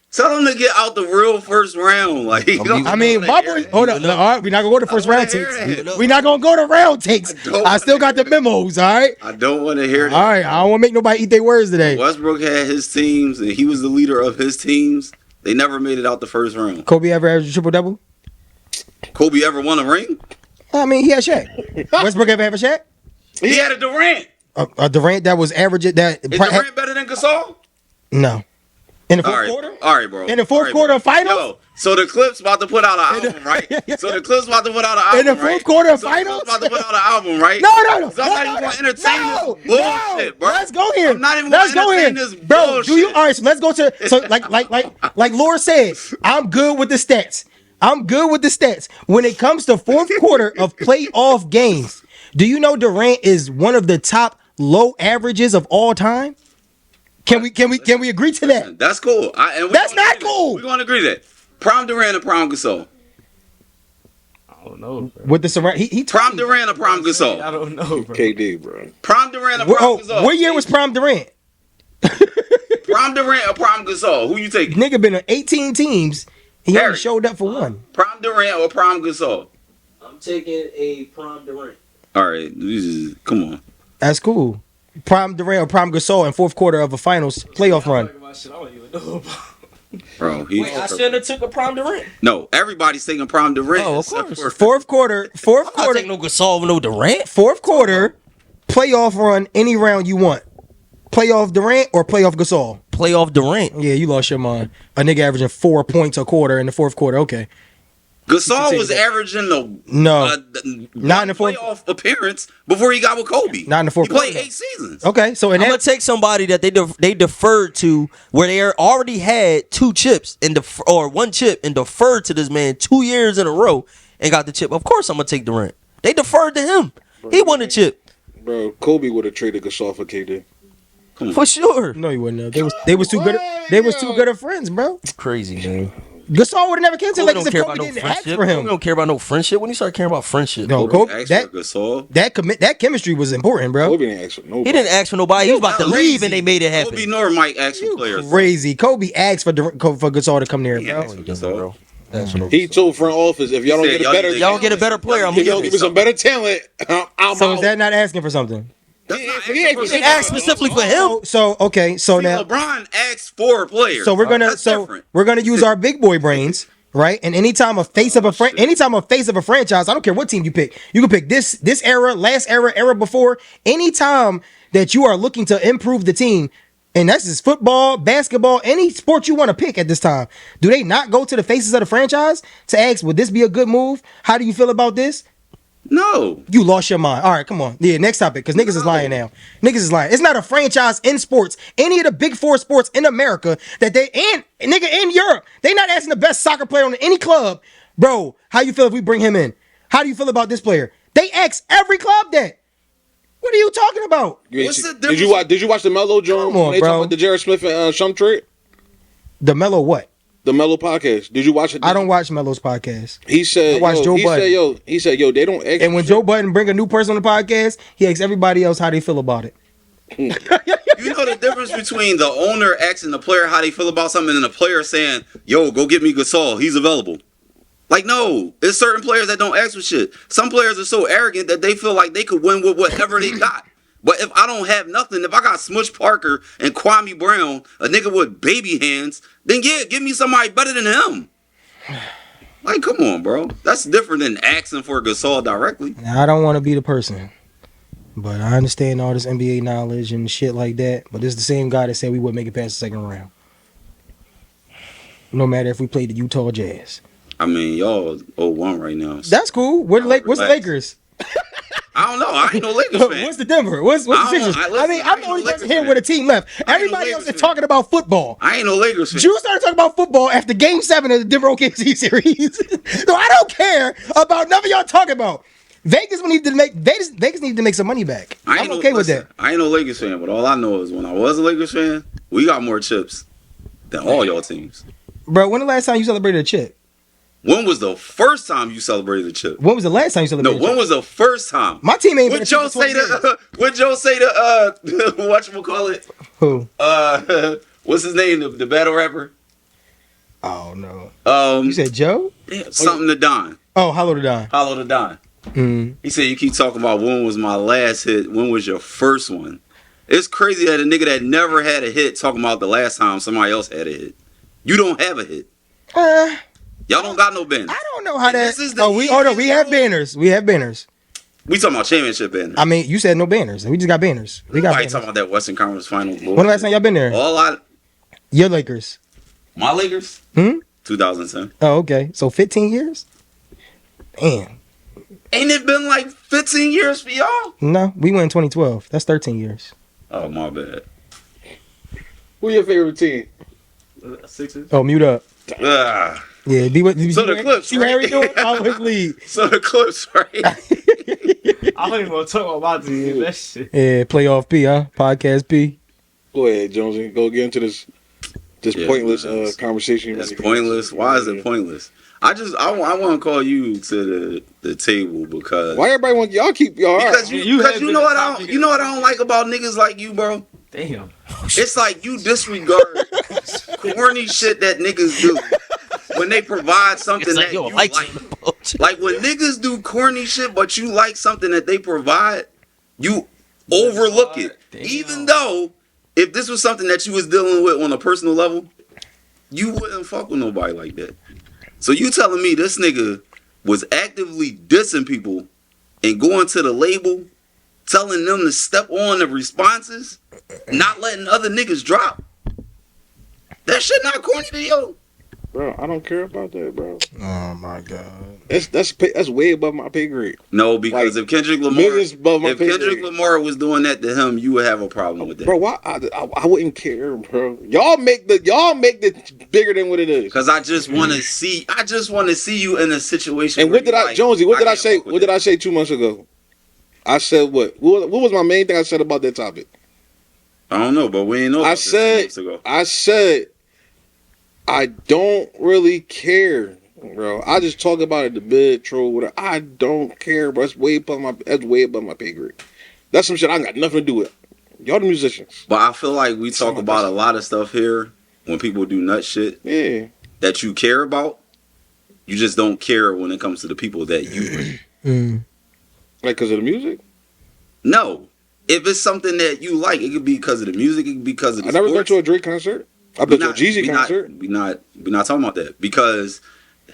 S4: Tell him to get out the real first round. Like, you know,
S3: I mean, my boy. Hold up. All right, we're not gonna go to first
S4: I wanna
S3: round
S4: hear
S3: takes.
S4: that.
S3: We're not gonna go to round takes.
S4: don't
S3: I still got the
S4: wanna hear
S3: memos. All right.
S4: I don't want to hear that.
S3: All right. I don't want to make nobody eat their words today.
S4: Westbrook had his teams, and he was the leader of his teams. They never made it out the first round.
S3: Kobe ever averaged a triple double?
S4: Kobe ever won a ring?
S3: I mean, he had Shaq. Westbrook ever have a Shaq?
S4: He had a Durant.
S3: A Durant that was averaging that.
S4: Is Durant better than Gasol?
S3: No. In the
S4: All
S3: fourth
S4: right,
S3: quarter.
S4: all right, bro.
S3: In the fourth
S4: All right,
S3: quarter
S4: bro.
S3: of finals?
S4: Yo, so the Clips about to put out an album, right? So the Clips about to put out an album,
S3: In the fourth
S4: right?
S3: quarter of
S4: So the Clips
S3: finals?
S4: about to put out an album, right?
S3: No.
S4: So I'm not even gonna entertain
S3: no,
S4: this bullshit, bro.
S3: Let's go here.
S4: I'm not even
S3: Let's
S4: gonna
S3: go here,
S4: entertain this
S3: bro.
S4: bullshit.
S3: Do you? All right. So let's go to. So like Laura said, I'm good with the stats. When it comes to fourth quarter of playoff games, do you know Durant is one of the top low averages of all time? Can we agree to that?
S4: That's cool.
S3: That's not cool.
S4: We're gonna agree to that. Prime Durant or Prime Gasol?
S6: I don't know, bro.
S3: With the surround, he
S4: Prime Durant or Prime
S6: I
S4: Gasol?
S6: don't know, bro.
S5: KD, bro.
S4: Prime Durant or Prime Gasol?
S3: What year was Prime Durant?
S4: Prime Durant or Prime Gasol? Who you taking?
S3: Nigga been on 18 teams. He
S4: Harry.
S3: only showed up for one.
S4: Prime Durant or Prime Gasol?
S2: I'm taking a Prime Durant.
S4: All right, come on.
S3: That's cool. Prime Durant or Prime Gasol in fourth quarter of a finals playoff run.
S6: Talking about shit I don't even know about.
S4: Bro, he's
S2: Wait, I shouldn't have took a Prime Durant.
S4: no. Everybody's taking Prime Durant.
S2: Oh, of
S4: except
S2: course.
S4: for-
S3: Fourth quarter,
S2: I'm not taking no Gasol, no Durant.
S3: fourth quarter, playoff run any round you want. Playoff Durant or playoff Gasol?
S2: Playoff Durant.
S3: Yeah, you lost your mind. A nigga averaging 4 points a quarter in the fourth quarter. Okay.
S4: Gasol was averaging
S3: No. Not in the fourth-
S4: playoff appearance before he got with Kobe.
S3: Not in the fourth
S4: He played
S3: quarter.
S4: 8 seasons.
S3: Okay, so in
S2: I'm gonna
S3: that,
S2: take somebody that they deferred to where they already had 2 chips or 1 chip and deferred to this man 2 years in a row and got the chip. Of course, I'm gonna take Durant. They deferred to him. He won the chip
S5: Bro, Kobe would have traded Gasol for KD.
S2: for sure.
S3: no, he wouldn't have. They was too good. They was too good of friends, bro.
S2: Crazy, man.
S3: Gasol would have never came to the
S2: We
S3: Lakers
S2: don't
S3: if
S2: care
S3: Kobe
S2: about no
S3: didn't ask
S2: friendship.
S3: for
S2: We
S3: him.
S2: don't care about no friendship. When you start caring about friendship,
S3: No,
S2: bro.
S3: Kobe,
S4: Asked
S3: that
S4: for Gasol.
S3: that chemistry was important, bro.
S5: Kobe didn't ask for nobody.
S2: He didn't ask for nobody. He was about to
S4: Crazy.
S2: leave, and they made it
S4: Kobe
S2: happen.
S4: nor Mike asked for players.
S3: Crazy. Kobe asked for Gasol to come there,
S4: He
S3: bro.
S4: asked for Gasol.
S5: He told front office, if y'all don't
S4: said,
S5: get a better,
S4: y'all
S2: Y'all get a better player. I'm
S5: if y'all
S2: leaving.
S5: give me some better talent, I'm
S3: So
S5: out.
S3: is that not asking for something?
S4: That's not
S5: He
S4: asking for
S5: didn't
S2: ask specifically for him.
S3: So okay, so now
S4: LeBron asked for players.
S3: so we're gonna
S4: That's
S3: so
S4: different.
S3: we're gonna use our big boy brains, right? And anytime a face of a franchise, I don't care what team you pick. You can pick this era, last era before. Anytime that you are looking to improve the team, and that's just football, basketball, any sport you want to pick at this time, do they not go to the faces of the franchise to ask, would this be a good move? How do you feel about this?
S4: No.
S3: You lost your mind. All right, come on. Yeah, next topic, because niggas is lying now. Niggas is lying. It's not a franchise in sports. Any of the big 4 sports in America that in Europe, they not asking the best soccer player on any club, bro, how you feel if we bring him in? How do you feel about this player? They ask every club that. What are you talking about?
S4: What's the
S5: Did you watch the Mellow Jones?
S3: Come on,
S5: when they
S3: bro.
S5: talking about the Jared Smith and Shum trade?
S3: The Mello what?
S5: The Mellow podcast. Did you watch it?
S3: I don't watch Melo's podcast.
S5: He said,
S3: I watch Joe Budden.
S5: He said, they don't ask.
S3: And when Joe Budden bring a new person on the podcast, he asks everybody else how they feel about it.
S4: You know the difference between the owner asking the player how they feel about something and the player saying, yo, go get me Gasol. He's available. Like, no. There's certain players that don't ask for shit. Some players are so arrogant that they feel like they could win with whatever they got. But if I don't have nothing, if I got Smush Parker and Kwame Brown, a nigga with baby hands, then yeah, give me somebody better than him. Like, come on, bro. That's different than asking for Gasol directly.
S3: Now, I don't want to be the person, but I understand all this NBA knowledge and shit like that. But this is the same guy that said we wouldn't make it past the second round. No matter if we played the Utah Jazz.
S4: I mean, y'all 0-1 right now.
S3: That's cool. What's the
S4: Relax.
S3: Lakers?
S4: I don't know. I ain't no Lakers fan.
S3: What's the Denver? What's the
S4: I don't
S3: Sixers?
S4: know.
S3: I
S4: Listen,
S3: mean,
S4: I
S3: I'm
S4: ain't
S3: the only
S4: no
S3: person
S4: Lakers
S3: here
S4: fan.
S3: with a team left.
S4: I ain't no
S3: Everybody else
S4: Lakers
S3: is
S4: fan.
S3: talking about football.
S4: I ain't no Lakers fan.
S3: You started talking about football after Game 7 of the Denver OKC series. So I don't care about none of y'all talking about. Vegas need to make some money back. I'm okay with that.
S4: I ain't no Lakers fan, but all I know is when I was a Lakers fan, we got more chips than all y'all teams.
S3: Bro, when the last time you celebrated a chip?
S4: When was the first time you celebrated a chip?
S3: When was the last time you
S4: No,
S3: celebrated a chip?
S4: when was the first time?
S3: My team ain't been
S4: Would
S3: a chip
S4: Joe
S3: for 20
S4: say
S3: years.
S4: would Joe say to whatchamacallit?
S3: Who?
S4: What's his name? The battle rapper?
S3: Oh, no.
S4: You
S3: You said Joe?
S4: something to Don.
S3: Oh, Hollow to Don.
S4: Hollow to Don.
S3: Mm.
S4: He said you keep talking about when was my last hit, when was your first one? It's crazy that a nigga that never had a hit talking about the last time somebody else had a hit. You don't have a hit. Y'all don't got no banners.
S3: I don't know how
S4: And
S3: that.
S4: this is the
S3: Oh, we have
S4: easiest
S3: banners. We have banners.
S4: We talking about championship banners.
S3: I mean, you said no banners. We just got banners. We got
S4: Nobody
S3: banners.
S4: talking about that Western Conference Finals.
S3: When the last time y'all been there?
S4: All
S3: Your Lakers.
S4: my Lakers?
S3: Hmm?
S4: 2010.
S3: Oh, okay. So 15 years? Damn.
S4: Ain't it been like 15 years for y'all?
S3: No, we went in 2012. That's 13 years.
S4: Oh, my bad.
S5: Who your favorite team?
S6: Sixers.
S3: Oh, mute up.
S4: Ah.
S3: Yeah,
S4: So the Clips,
S3: See what Harry
S4: right?
S3: doing? Always lead.
S4: So the Clips, right?
S6: I don't even want to talk about my team. That shit.
S3: Yeah, playoff P, huh? Podcast P.
S5: Go ahead, Jonesy. Go get into this
S4: Yeah,
S5: pointless
S4: man,
S5: conversation.
S4: That's pointless. Why is it pointless? I want to call you to the table because
S5: Why everybody want y'all keep y'all
S4: because
S5: right.
S4: you,
S6: You have
S4: because you
S6: been
S4: know
S6: the
S4: what
S6: top
S4: I don't
S6: nigga
S4: you know what I don't like about niggas like you, bro.
S6: Damn.
S4: It's like you disregard corny shit that niggas do when they provide something
S2: It's
S4: that
S2: like, yo,
S4: you
S2: like
S4: like.
S2: some bullshit.
S4: Like when niggas do corny shit, but you like something that they provide, you overlook it.
S6: Damn.
S4: Even though if this was something that you was dealing with on a personal level, you wouldn't fuck with nobody like that. So you telling me this nigga was actively dissing people and going to the label, telling them to step on the responses, not letting other niggas drop? That shit not corny to you?
S5: Bro, I don't care about that, bro.
S3: Oh my god.
S5: That's way above my pay grade.
S4: No, because
S5: Like,
S4: if Kendrick Lamar,
S5: millions above my
S4: if
S5: pay
S4: Kendrick
S5: grade.
S4: Lamar was doing that to him, you would have a problem with that.
S5: Bro, why? I wouldn't care, bro. Y'all make the bigger than what it is.
S4: Because I just want to see you in a situation.
S5: And
S4: where
S5: what did
S4: you
S5: I,
S4: like,
S5: Jonesy? What did I
S4: can't
S5: say?
S4: fuck with
S5: What did
S4: that.
S5: I say 2 months ago? I said what? What was my main thing I said about that topic?
S4: I don't know, but we ain't know. About
S5: I
S4: this 2
S5: said,
S4: months ago.
S5: I don't really care, bro. I just talk about it, the bid, troll, whatever. I don't care, bro. That's way above my pay grade. That's some shit I got nothing to do with. Y'all the musicians.
S4: But I feel like we talk about a lot of stuff here when people do nut shit
S5: Yeah.
S4: that you care about. You just don't care when it comes to the people that you.
S3: Mm.
S5: Like, because of the music?
S4: No, if it's something that you like, it could be because of the music. It could be because of the
S5: I never been
S4: sports.
S5: to a Drake concert. I've been to a Jeezy concert.
S4: We not talking about that because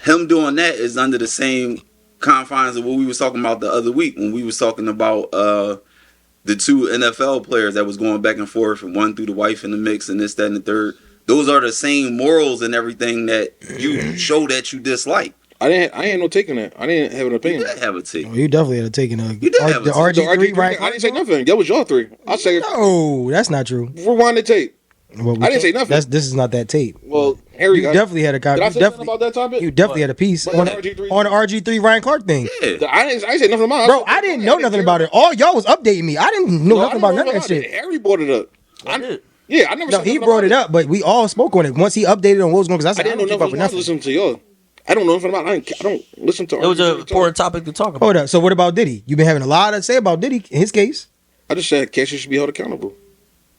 S4: him doing that is under the same confines of what we was talking about the other week when we was talking about the 2 NFL players that was going back and forth and one threw the wife in the mix and this, that, and the third. Those are the same morals and everything that you show that you dislike.
S5: I ain't no taking that. I didn't have an
S4: You
S5: opinion.
S4: did have a take.
S3: Oh, you definitely had to take a
S4: You did have a
S3: the
S4: take.
S5: The
S3: RG3, right?
S5: I didn't say nothing. That was y'all 3. I said,
S3: No, that's not true.
S5: rewind the tape.
S3: Well,
S5: I didn't say nothing.
S3: This is not that tape.
S5: Well, Harry,
S3: You definitely had a copy.
S5: did I
S3: You
S5: say something
S3: definitely,
S5: about that topic?
S3: you definitely had a piece
S5: But
S3: on
S5: the
S3: the
S5: RG3
S3: on the RG3 Ryan Clark thing.
S4: Yeah.
S5: I didn't say nothing about it.
S3: Bro, I didn't know nothing about it. All y'all was updating me. I didn't know
S5: No, I
S3: nothing
S5: didn't
S3: about
S5: know
S3: none of that
S5: it.
S3: shit.
S5: Harry brought it up.
S2: I did.
S5: Yeah, I never
S3: No,
S5: said
S3: he
S5: nothing
S3: brought
S5: about
S3: it up, but we all spoke on it. Once he updated on what was going, because
S5: I
S3: I
S5: didn't know
S3: don't keep up
S5: nothing
S3: with
S5: about it.
S3: nothing.
S5: Listen to y'all. I don't know nothing about it. I don't listen to
S2: It was an
S5: RG3
S2: important topic to talk about.
S3: Hold up. So what about Diddy? You've been having a lot to say about Diddy in his case.
S5: I just said Cassie should be held accountable.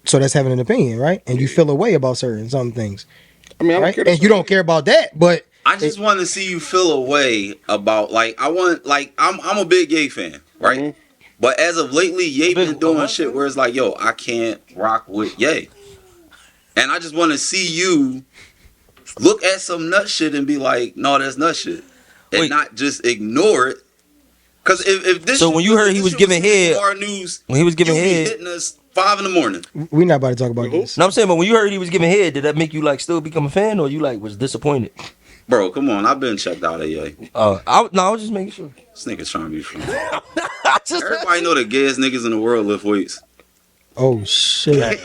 S3: So that's having an opinion, right? And you feel a way about some things,
S5: I mean, I don't
S3: right?
S5: care.
S3: And you don't care about that, but
S4: I just want to see you feel a way about I'm a big Ye fan, right?
S5: Mhm.
S4: But as of lately, Ye
S2: Big
S4: been doing
S2: what?
S4: shit where it's like, yo, I can't rock with Ye. And I just want to see you look at some nut shit and be like, no, that's nut shit. And
S2: Wait.
S4: not just ignore it. Because if this
S2: So
S4: shit
S2: when you heard
S4: if
S2: he
S4: this
S2: was
S4: shit
S2: giving
S4: hitting
S2: head-
S4: our news,
S2: When he was giving
S4: you'd be
S2: head,
S4: hitting us 5 a.m.
S3: we're not about to talk about this.
S2: no, I'm saying, but when you heard he was giving head, did that make you like still become a fan, or you like was disappointed?
S4: Bro, come on. I've been checked out of Ye.
S2: I was just making sure.
S4: This nigga's trying to be funny.
S2: I just-
S4: Everybody know the gayest niggas in the world lift weights.
S3: Oh shit!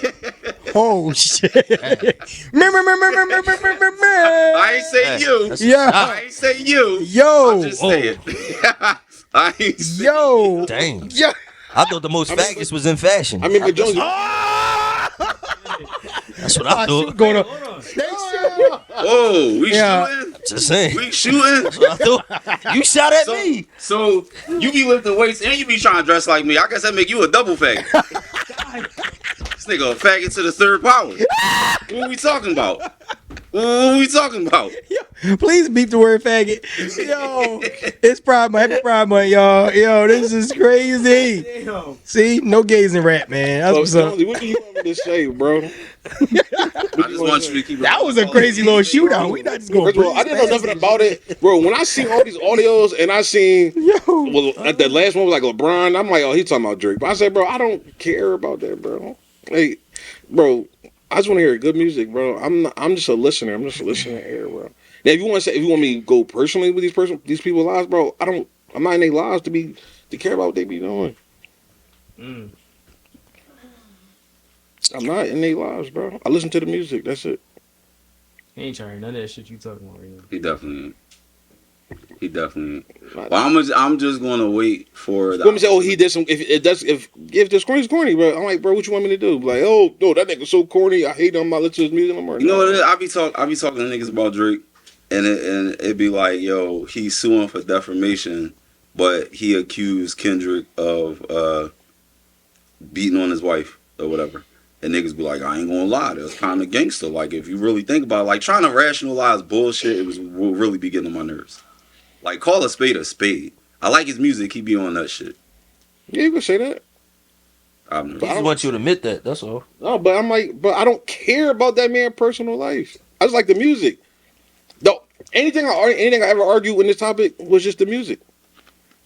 S3: Oh shit!
S4: I ain't say you.
S2: That's-
S3: Yeah.
S4: I ain't say you.
S3: Yo,
S4: I'm just saying. I ain't say
S3: yo,
S2: Dang.
S3: yo.
S2: I thought the most faggots was in fashion.
S5: I mean, but Jones,
S2: That's what I thought.
S3: Going on.
S4: Whoa, we
S3: Yeah.
S4: shooting?
S2: Just saying.
S4: We shooting?
S2: That's what I thought. You shot at
S4: So,
S2: me.
S4: so you be lifting weights and you be trying to dress like me. I guess that make you a double faggot. This nigga a faggot to the 3rd power. What we talking about? What we talking about?
S3: Please beep the word faggot. Yo, it's Pride Month. Happy Pride Month, y'all. Yo, this is crazy. See, no gays in rap, man. That's what's up.
S5: Jonesy, what do you want me to say, bro?
S4: I just want you to keep it.
S3: That was a crazy little shootout. We not just going.
S5: First of all, I didn't know nothing about it, bro. When I seen all these audios and I seen,
S3: Yo,
S5: well, at the last one was like LeBron. I'm like, oh, he talking about Drake. But I said, bro, I don't care about that, bro. Like, bro, I just want to hear good music, bro. I'm just a listener. I'm just a listener here, bro. Now, if you want me to go personally with these people's lives, bro, I'm not in their lives to care about what they be doing.
S6: Mm.
S5: I'm not in their lives, bro. I listen to the music. That's it.
S6: He ain't trying none of that shit you talking about right now.
S4: He definitely ain't. Well, I'm just gonna wait for the.
S5: Let me say, oh, he did some. If the corny's corny, bro, I'm like, bro, what you want me to do? Like, oh, no, that nigga's so corny. I hate him. I'm not listening to his music no more.
S4: You know what it is? I be talking to niggas about Drake, and it be like, yo, he's suing for defamation, but he accused Kendrick of beating on his wife or whatever. And niggas be like, I ain't gonna lie, that's kind of gangster. Like, if you really think about it, like trying to rationalize bullshit, will really be getting on my nerves. Like, call a spade a spade. I like his music, he be on that shit.
S5: Yeah, you can say that.
S4: I've
S2: He
S4: never.
S2: just want you to admit that. That's all.
S5: No, but I'm like, but I don't care about that man's personal life. I just like the music. Though anything I ever argued in this topic was just the music.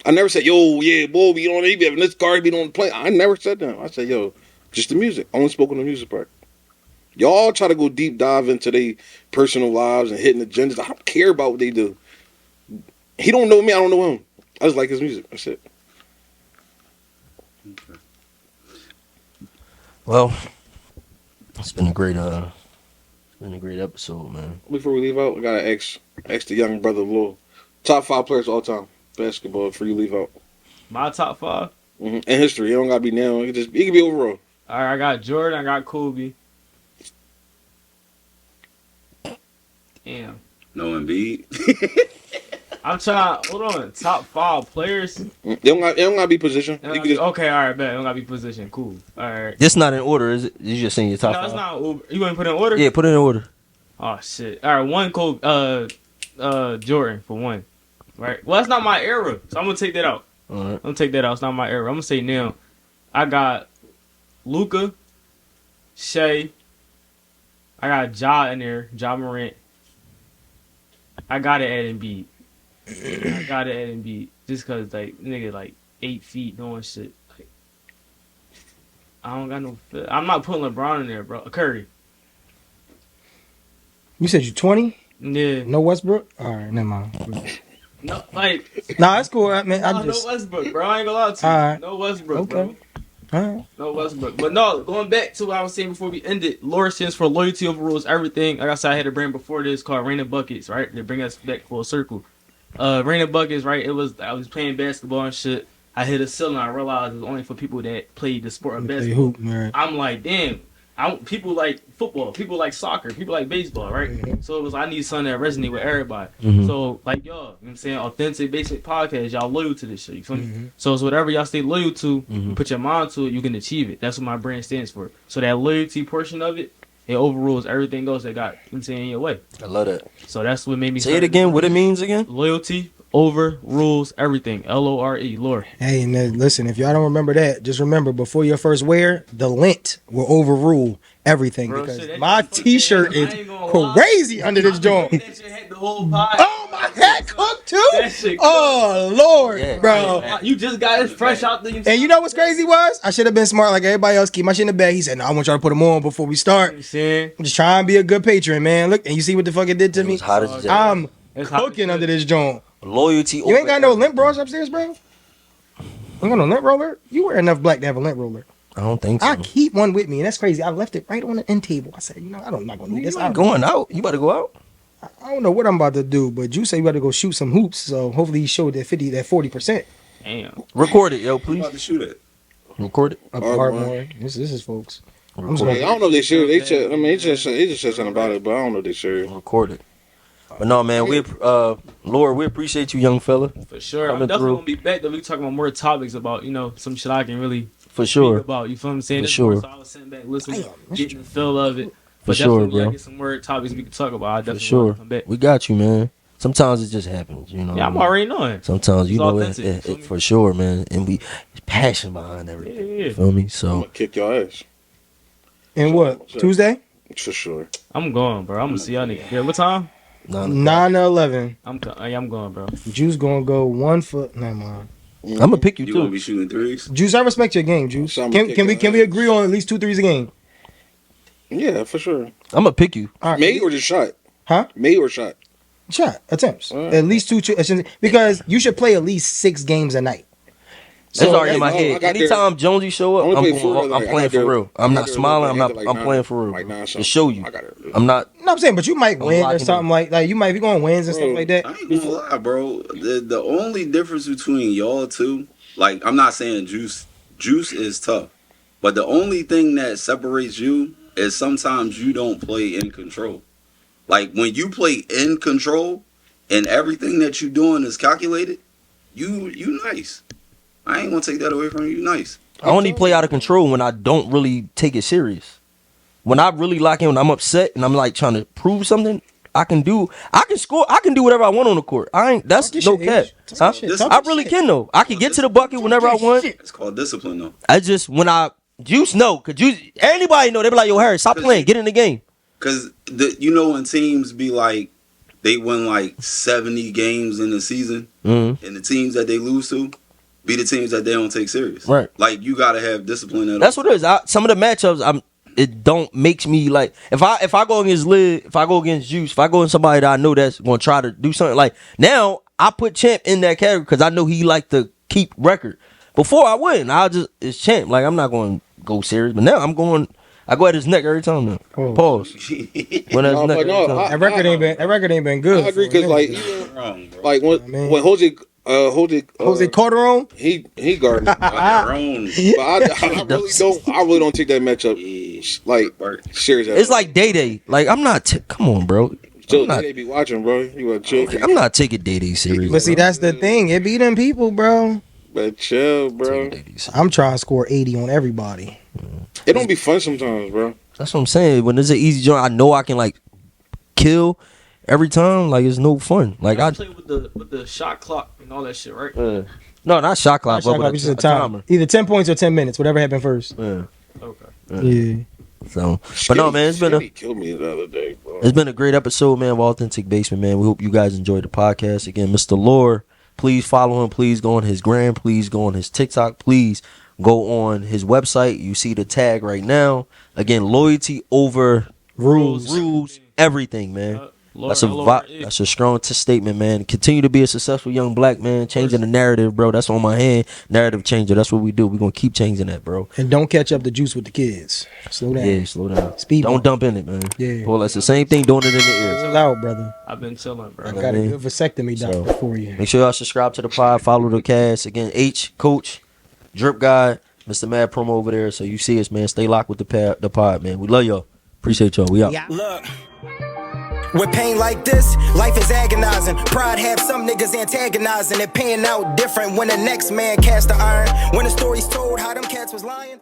S5: I never said, yo, yeah, boy, be on he be having this car, be on the plane. I never said that. I said, yo, just the music. I only spoke on the music part. Y'all try to go deep dive into their personal lives and hitting agendas. I don't care about what they do. He don't know me. I don't know him. I just like his music. That's it.
S2: Well, it's been a great episode, man.
S5: Before we leave out, I gotta ask the young brother Lil. Top 5 players all time basketball before you leave out.
S6: My top 5.
S5: In history, it don't gotta be now. It can be overall.
S6: All right, I got Jordan. I got Kobe. Damn.
S4: No Embiid.
S6: I'm trying. Hold on. Top 5 players.
S5: It don't gotta be position. You can just,
S6: Okay, all right, bet. It don't gotta be position. Cool. All right.
S2: This not in order, is it? You just saying your top
S6: No,
S2: five?
S6: it's not. Uber. You want to put it in order?
S2: Yeah, put it in order.
S6: Oh shit. All right, one Kobe. Jordan for one. Right. Well, that's not my era, so I'm gonna take that out.
S2: All right.
S6: I'm gonna take that out. It's not my era. I'm gonna say now. I got Luka, Shea. I got Ja in there. Ja Morant. I gotta add Embiid. I gotta add Embiid just cause like nigga like 8 feet doing shit. Like, I don't got no. I'm not putting LeBron in there, bro. Curry.
S3: You said you 20?
S6: Yeah.
S3: No Westbrook? All right, never mind.
S6: No, like.
S3: Nah, that's cool. I mean,
S6: No,
S3: I'm just.
S6: no Westbrook, bro. I ain't gonna lie to you.
S3: Alright.
S6: No Westbrook,
S3: Okay.
S6: bro.
S3: All right.
S6: No Westbrook. But no, going back to what I was saying before we ended, Lord stands for loyalty overrules everything. Like I said, I had a brand before this called Rain of Buckets, right? They bring us back full circle. Rain of Buckets, right? I was playing basketball and shit. I hit a ceiling. I realized it was only for people that played the sport of
S3: Play
S6: basketball.
S3: hoop, right.
S6: I'm like, damn. People like football, people like soccer, people like baseball, right?
S3: Mm-hmm.
S6: So it was I need something that resonate with everybody.
S2: Mhm.
S6: So like y'all, you know what I'm saying, authentic basic podcast, y'all loyal to this shit. You feel me?
S3: Mhm.
S6: So it's whatever y'all stay loyal to,
S2: Mhm.
S6: you put your mind to it, you can achieve it. That's what my brand stands for. So that loyalty portion of it, it overrules everything else that got, you know what I'm saying, in your way.
S2: I love that.
S6: So that's what made me
S2: Say it
S6: start-
S2: again. What it means again?
S6: Loyalty overrules everything. Lore, Lord.
S3: Hey, and then, listen, if y'all don't remember that, just remember before your first wear, the lint will overrule everything
S6: Bro,
S3: because
S6: shit, that
S3: my
S6: shit fucking-
S3: t-shirt
S6: I ain't gonna
S3: is
S6: lie.
S3: crazy under this joint.
S6: That shit had the whole pie.
S3: Oh, my head cooked too?
S6: That shit
S3: Oh, Lord,
S2: Yeah.
S3: bro.
S6: You just got it fresh out the.
S3: And you know what's crazy was? I should have been smart like everybody else. Keep my shit in the bag. He said, no, I want y'all to put them on before we start.
S6: You saying?
S3: I'm just trying to be a good patron, man. Look, and you see what the fuck it did to
S2: It
S3: me?
S2: was hot as
S3: I'm
S6: It's hot as
S3: cooking
S6: shit.
S3: under this joint.
S2: loyalty.
S3: You ain't got no lint brush upstairs, bro? You got no lint roller? You wear enough black to have a lint roller.
S2: I don't think so.
S3: I keep one with me, and that's crazy. I left it right on the end table. I said, I'm not gonna need this.
S2: You ain't going out. You about to go out?
S3: I don't know what I'm about to do, but you say you got to go shoot some hoops, so hopefully he showed that 40%.
S6: Damn.
S2: Record it, yo,
S4: I'm
S2: please.
S4: about to shoot it.
S2: Record it.
S3: Up
S5: Art,
S3: Ardmore. This is folks. I'm
S2: Record
S5: I
S2: it.
S5: don't know if they serious. They just, I mean, they just said something about it, but I don't know if they serious.
S2: Record it. But no, man, Lord, we appreciate you, young fella,
S6: For sure. I'm
S2: Coming
S6: definitely
S2: through.
S6: gonna be back. Though we talking about more topics about some shit I can really
S2: for
S6: speak
S2: sure.
S6: about. You feel what I'm saying?
S2: For
S6: This
S2: sure.
S6: more So I was sitting back listening,
S3: Damn, that's
S6: getting the feel of it.
S2: For
S6: But
S2: sure,
S6: definitely, I
S2: bro.
S6: get some more topics we can talk about. I
S2: For
S6: definitely
S2: sure.
S6: want to come back.
S2: We got you, man. Sometimes it just happens, you know.
S6: Yeah, I'm already knowing.
S2: Sometimes you
S6: It's
S2: know
S6: authentic, you feel me?
S2: for sure, man, and we passion behind everything.
S6: Yeah.
S2: You feel me?
S5: I'm
S2: So
S5: gonna kick your ass
S3: And what?
S5: Sure.
S3: Tuesday?
S5: for sure.
S6: I'm going, bro. I'm gonna see y'all niggas. Yeah, what time?
S3: 9 to 11.
S6: I'm going, bro.
S3: Juice gonna go 1 foot. Never mind.
S2: I'm gonna pick you
S4: You gonna
S2: too.
S4: be shooting threes?
S3: Juice, I respect your game, Juice.
S5: So I'm
S3: Can,
S5: gonna
S3: can we
S5: kick
S3: can we
S5: your
S3: agree
S5: ass.
S3: on at least 2 threes a game?
S5: Yeah, for sure.
S2: I'm gonna pick you.
S3: All right.
S5: Made or just shot?
S3: Huh?
S5: Made or shot?
S3: Shot attempts.
S5: All right.
S3: At least 2 because you should play at least 6 games a night.
S2: That's
S3: So,
S2: already in my
S5: I
S2: head.
S5: got
S2: Anytime Jonesy show up,
S5: I only
S2: I'm
S5: played 4
S2: going,
S5: the
S2: I'm
S5: other night.
S2: playing
S5: I got
S2: for
S5: there-
S2: real. I'm
S5: I
S2: not
S5: got there
S2: smiling.
S5: a
S2: I'm
S5: little
S2: not.
S5: bit,
S2: I'm
S5: like
S2: playing for real.
S5: Like
S2: bro.
S5: 9
S2: To
S5: something.
S2: show you.
S5: I got it.
S2: I'm not.
S3: No, I'm saying, but you might win or
S2: locking
S3: something like you might be going wins and stuff
S5: Bro,
S3: like that.
S4: I ain't gonna lie, bro. The only difference between y'all two, like, I'm not saying Juice is tough, but the only thing that separates you is sometimes you don't play in control. Like, when you play in control and everything that you doing is calculated, you nice. I ain't gonna take that away from you. You nice.
S2: I only play out of control when I don't really take it serious. When I really lock in, when I'm upset and I'm like trying to prove something, I can score, I can do whatever I want on the court. That's
S3: Talk your
S2: no
S3: shit,
S2: cap.
S3: Ish. Talk
S2: Huh?
S3: your shit. Talk
S2: I
S3: your
S2: really
S3: shit.
S2: can though. I can get to the bucket whenever I want.
S4: It's called discipline, though.
S2: I just Juice know, cause Juice, anybody know, they be like, yo, Harry, stop playing, get in the game.
S4: Because when teams be like, they win like 70 games in the season,
S2: Mm-hmm.
S4: and the teams that they lose to be the teams that they don't take serious.
S2: Right.
S4: Like, you gotta have discipline.
S2: That's what it is. Some of the matchups, it don't makes me like if I go against Lid, if I go against Juice, if I go against somebody that I know that's gonna try to do something like now I put Champ in that category because I know he like to keep record. Before I wouldn't, it's Champ. Like I'm not gonna go serious, but now I go at his neck every time now.
S3: Oh.
S2: Pause. When
S5: No,
S2: neck
S5: but no,
S2: every time.
S3: That record ain't been good.
S5: I agree
S3: for a
S5: because like
S3: minute.
S5: even
S4: Wrong, bro.
S5: like
S3: Man.
S5: when Jose
S3: Jose Calderon.
S5: he guarded me.
S4: Wrong.
S5: But I really don't take that matchup like serious.
S2: It's like Day. Like I'm not. Come on, bro.
S5: Still, they be watching, bro. You want to chill?
S2: I'm not taking Day serious.
S3: But see, that's the thing. It be them people, bro.
S5: But chill, bro.
S3: I'm trying to score 80 on everybody.
S5: It don't be fun sometimes, bro.
S2: That's what I'm saying. When there's an easy joint, I know I can like kill every time. Like it's no fun. Like
S6: I
S2: I
S6: play with the shot clock and all that shit, right?
S2: no, not shot clock,
S3: Shot
S2: but
S3: clock,
S2: a
S3: it's just a
S2: timer.
S3: Either 10 points or 10 minutes, whatever happened first.
S2: Yeah.
S6: Okay.
S3: Yeah.
S2: So, but no, man,
S5: Skinny killed me the other day, bro.
S2: it's been a great episode, man, of Authentic Basement, man. We hope you guys enjoyed the podcast. Again, Mr. Lore, please follow him. Please go on his gram. Please go on his TikTok. Please go on his website. You see the tag right now. Again, loyalty over rules, everything, man. That's a strong statement, man. Continue to be a successful young black man, changing the narrative, bro. That's on my hand. Narrative changer. That's what we do. We're gonna keep changing that, bro.
S3: And don't catch up the juice with the kids. Slow down.
S2: Yeah, slow down.
S3: Speed
S2: Don't
S3: bump.
S2: dump in it, man.
S3: Yeah.
S2: Well, that's the same thing doing it in the ear.
S3: Chill out, brother.
S6: I've been chilling, bro.
S3: I
S2: know
S3: got
S2: what I
S3: a
S2: mean?
S3: good vasectomy doctor for you.
S2: Make sure y'all subscribe to the pod, follow the cast. Again, H, Coach, Drip Guy, Mr. Mad Promo over there. So you see us, man. Stay locked with the pod, man. We love y'all. Appreciate y'all. We out.
S1: Look. With pain like this, life is agonizing. Pride have some niggas antagonizing. It paying out different when the next man cast the iron. When the story's told how them cats was lying.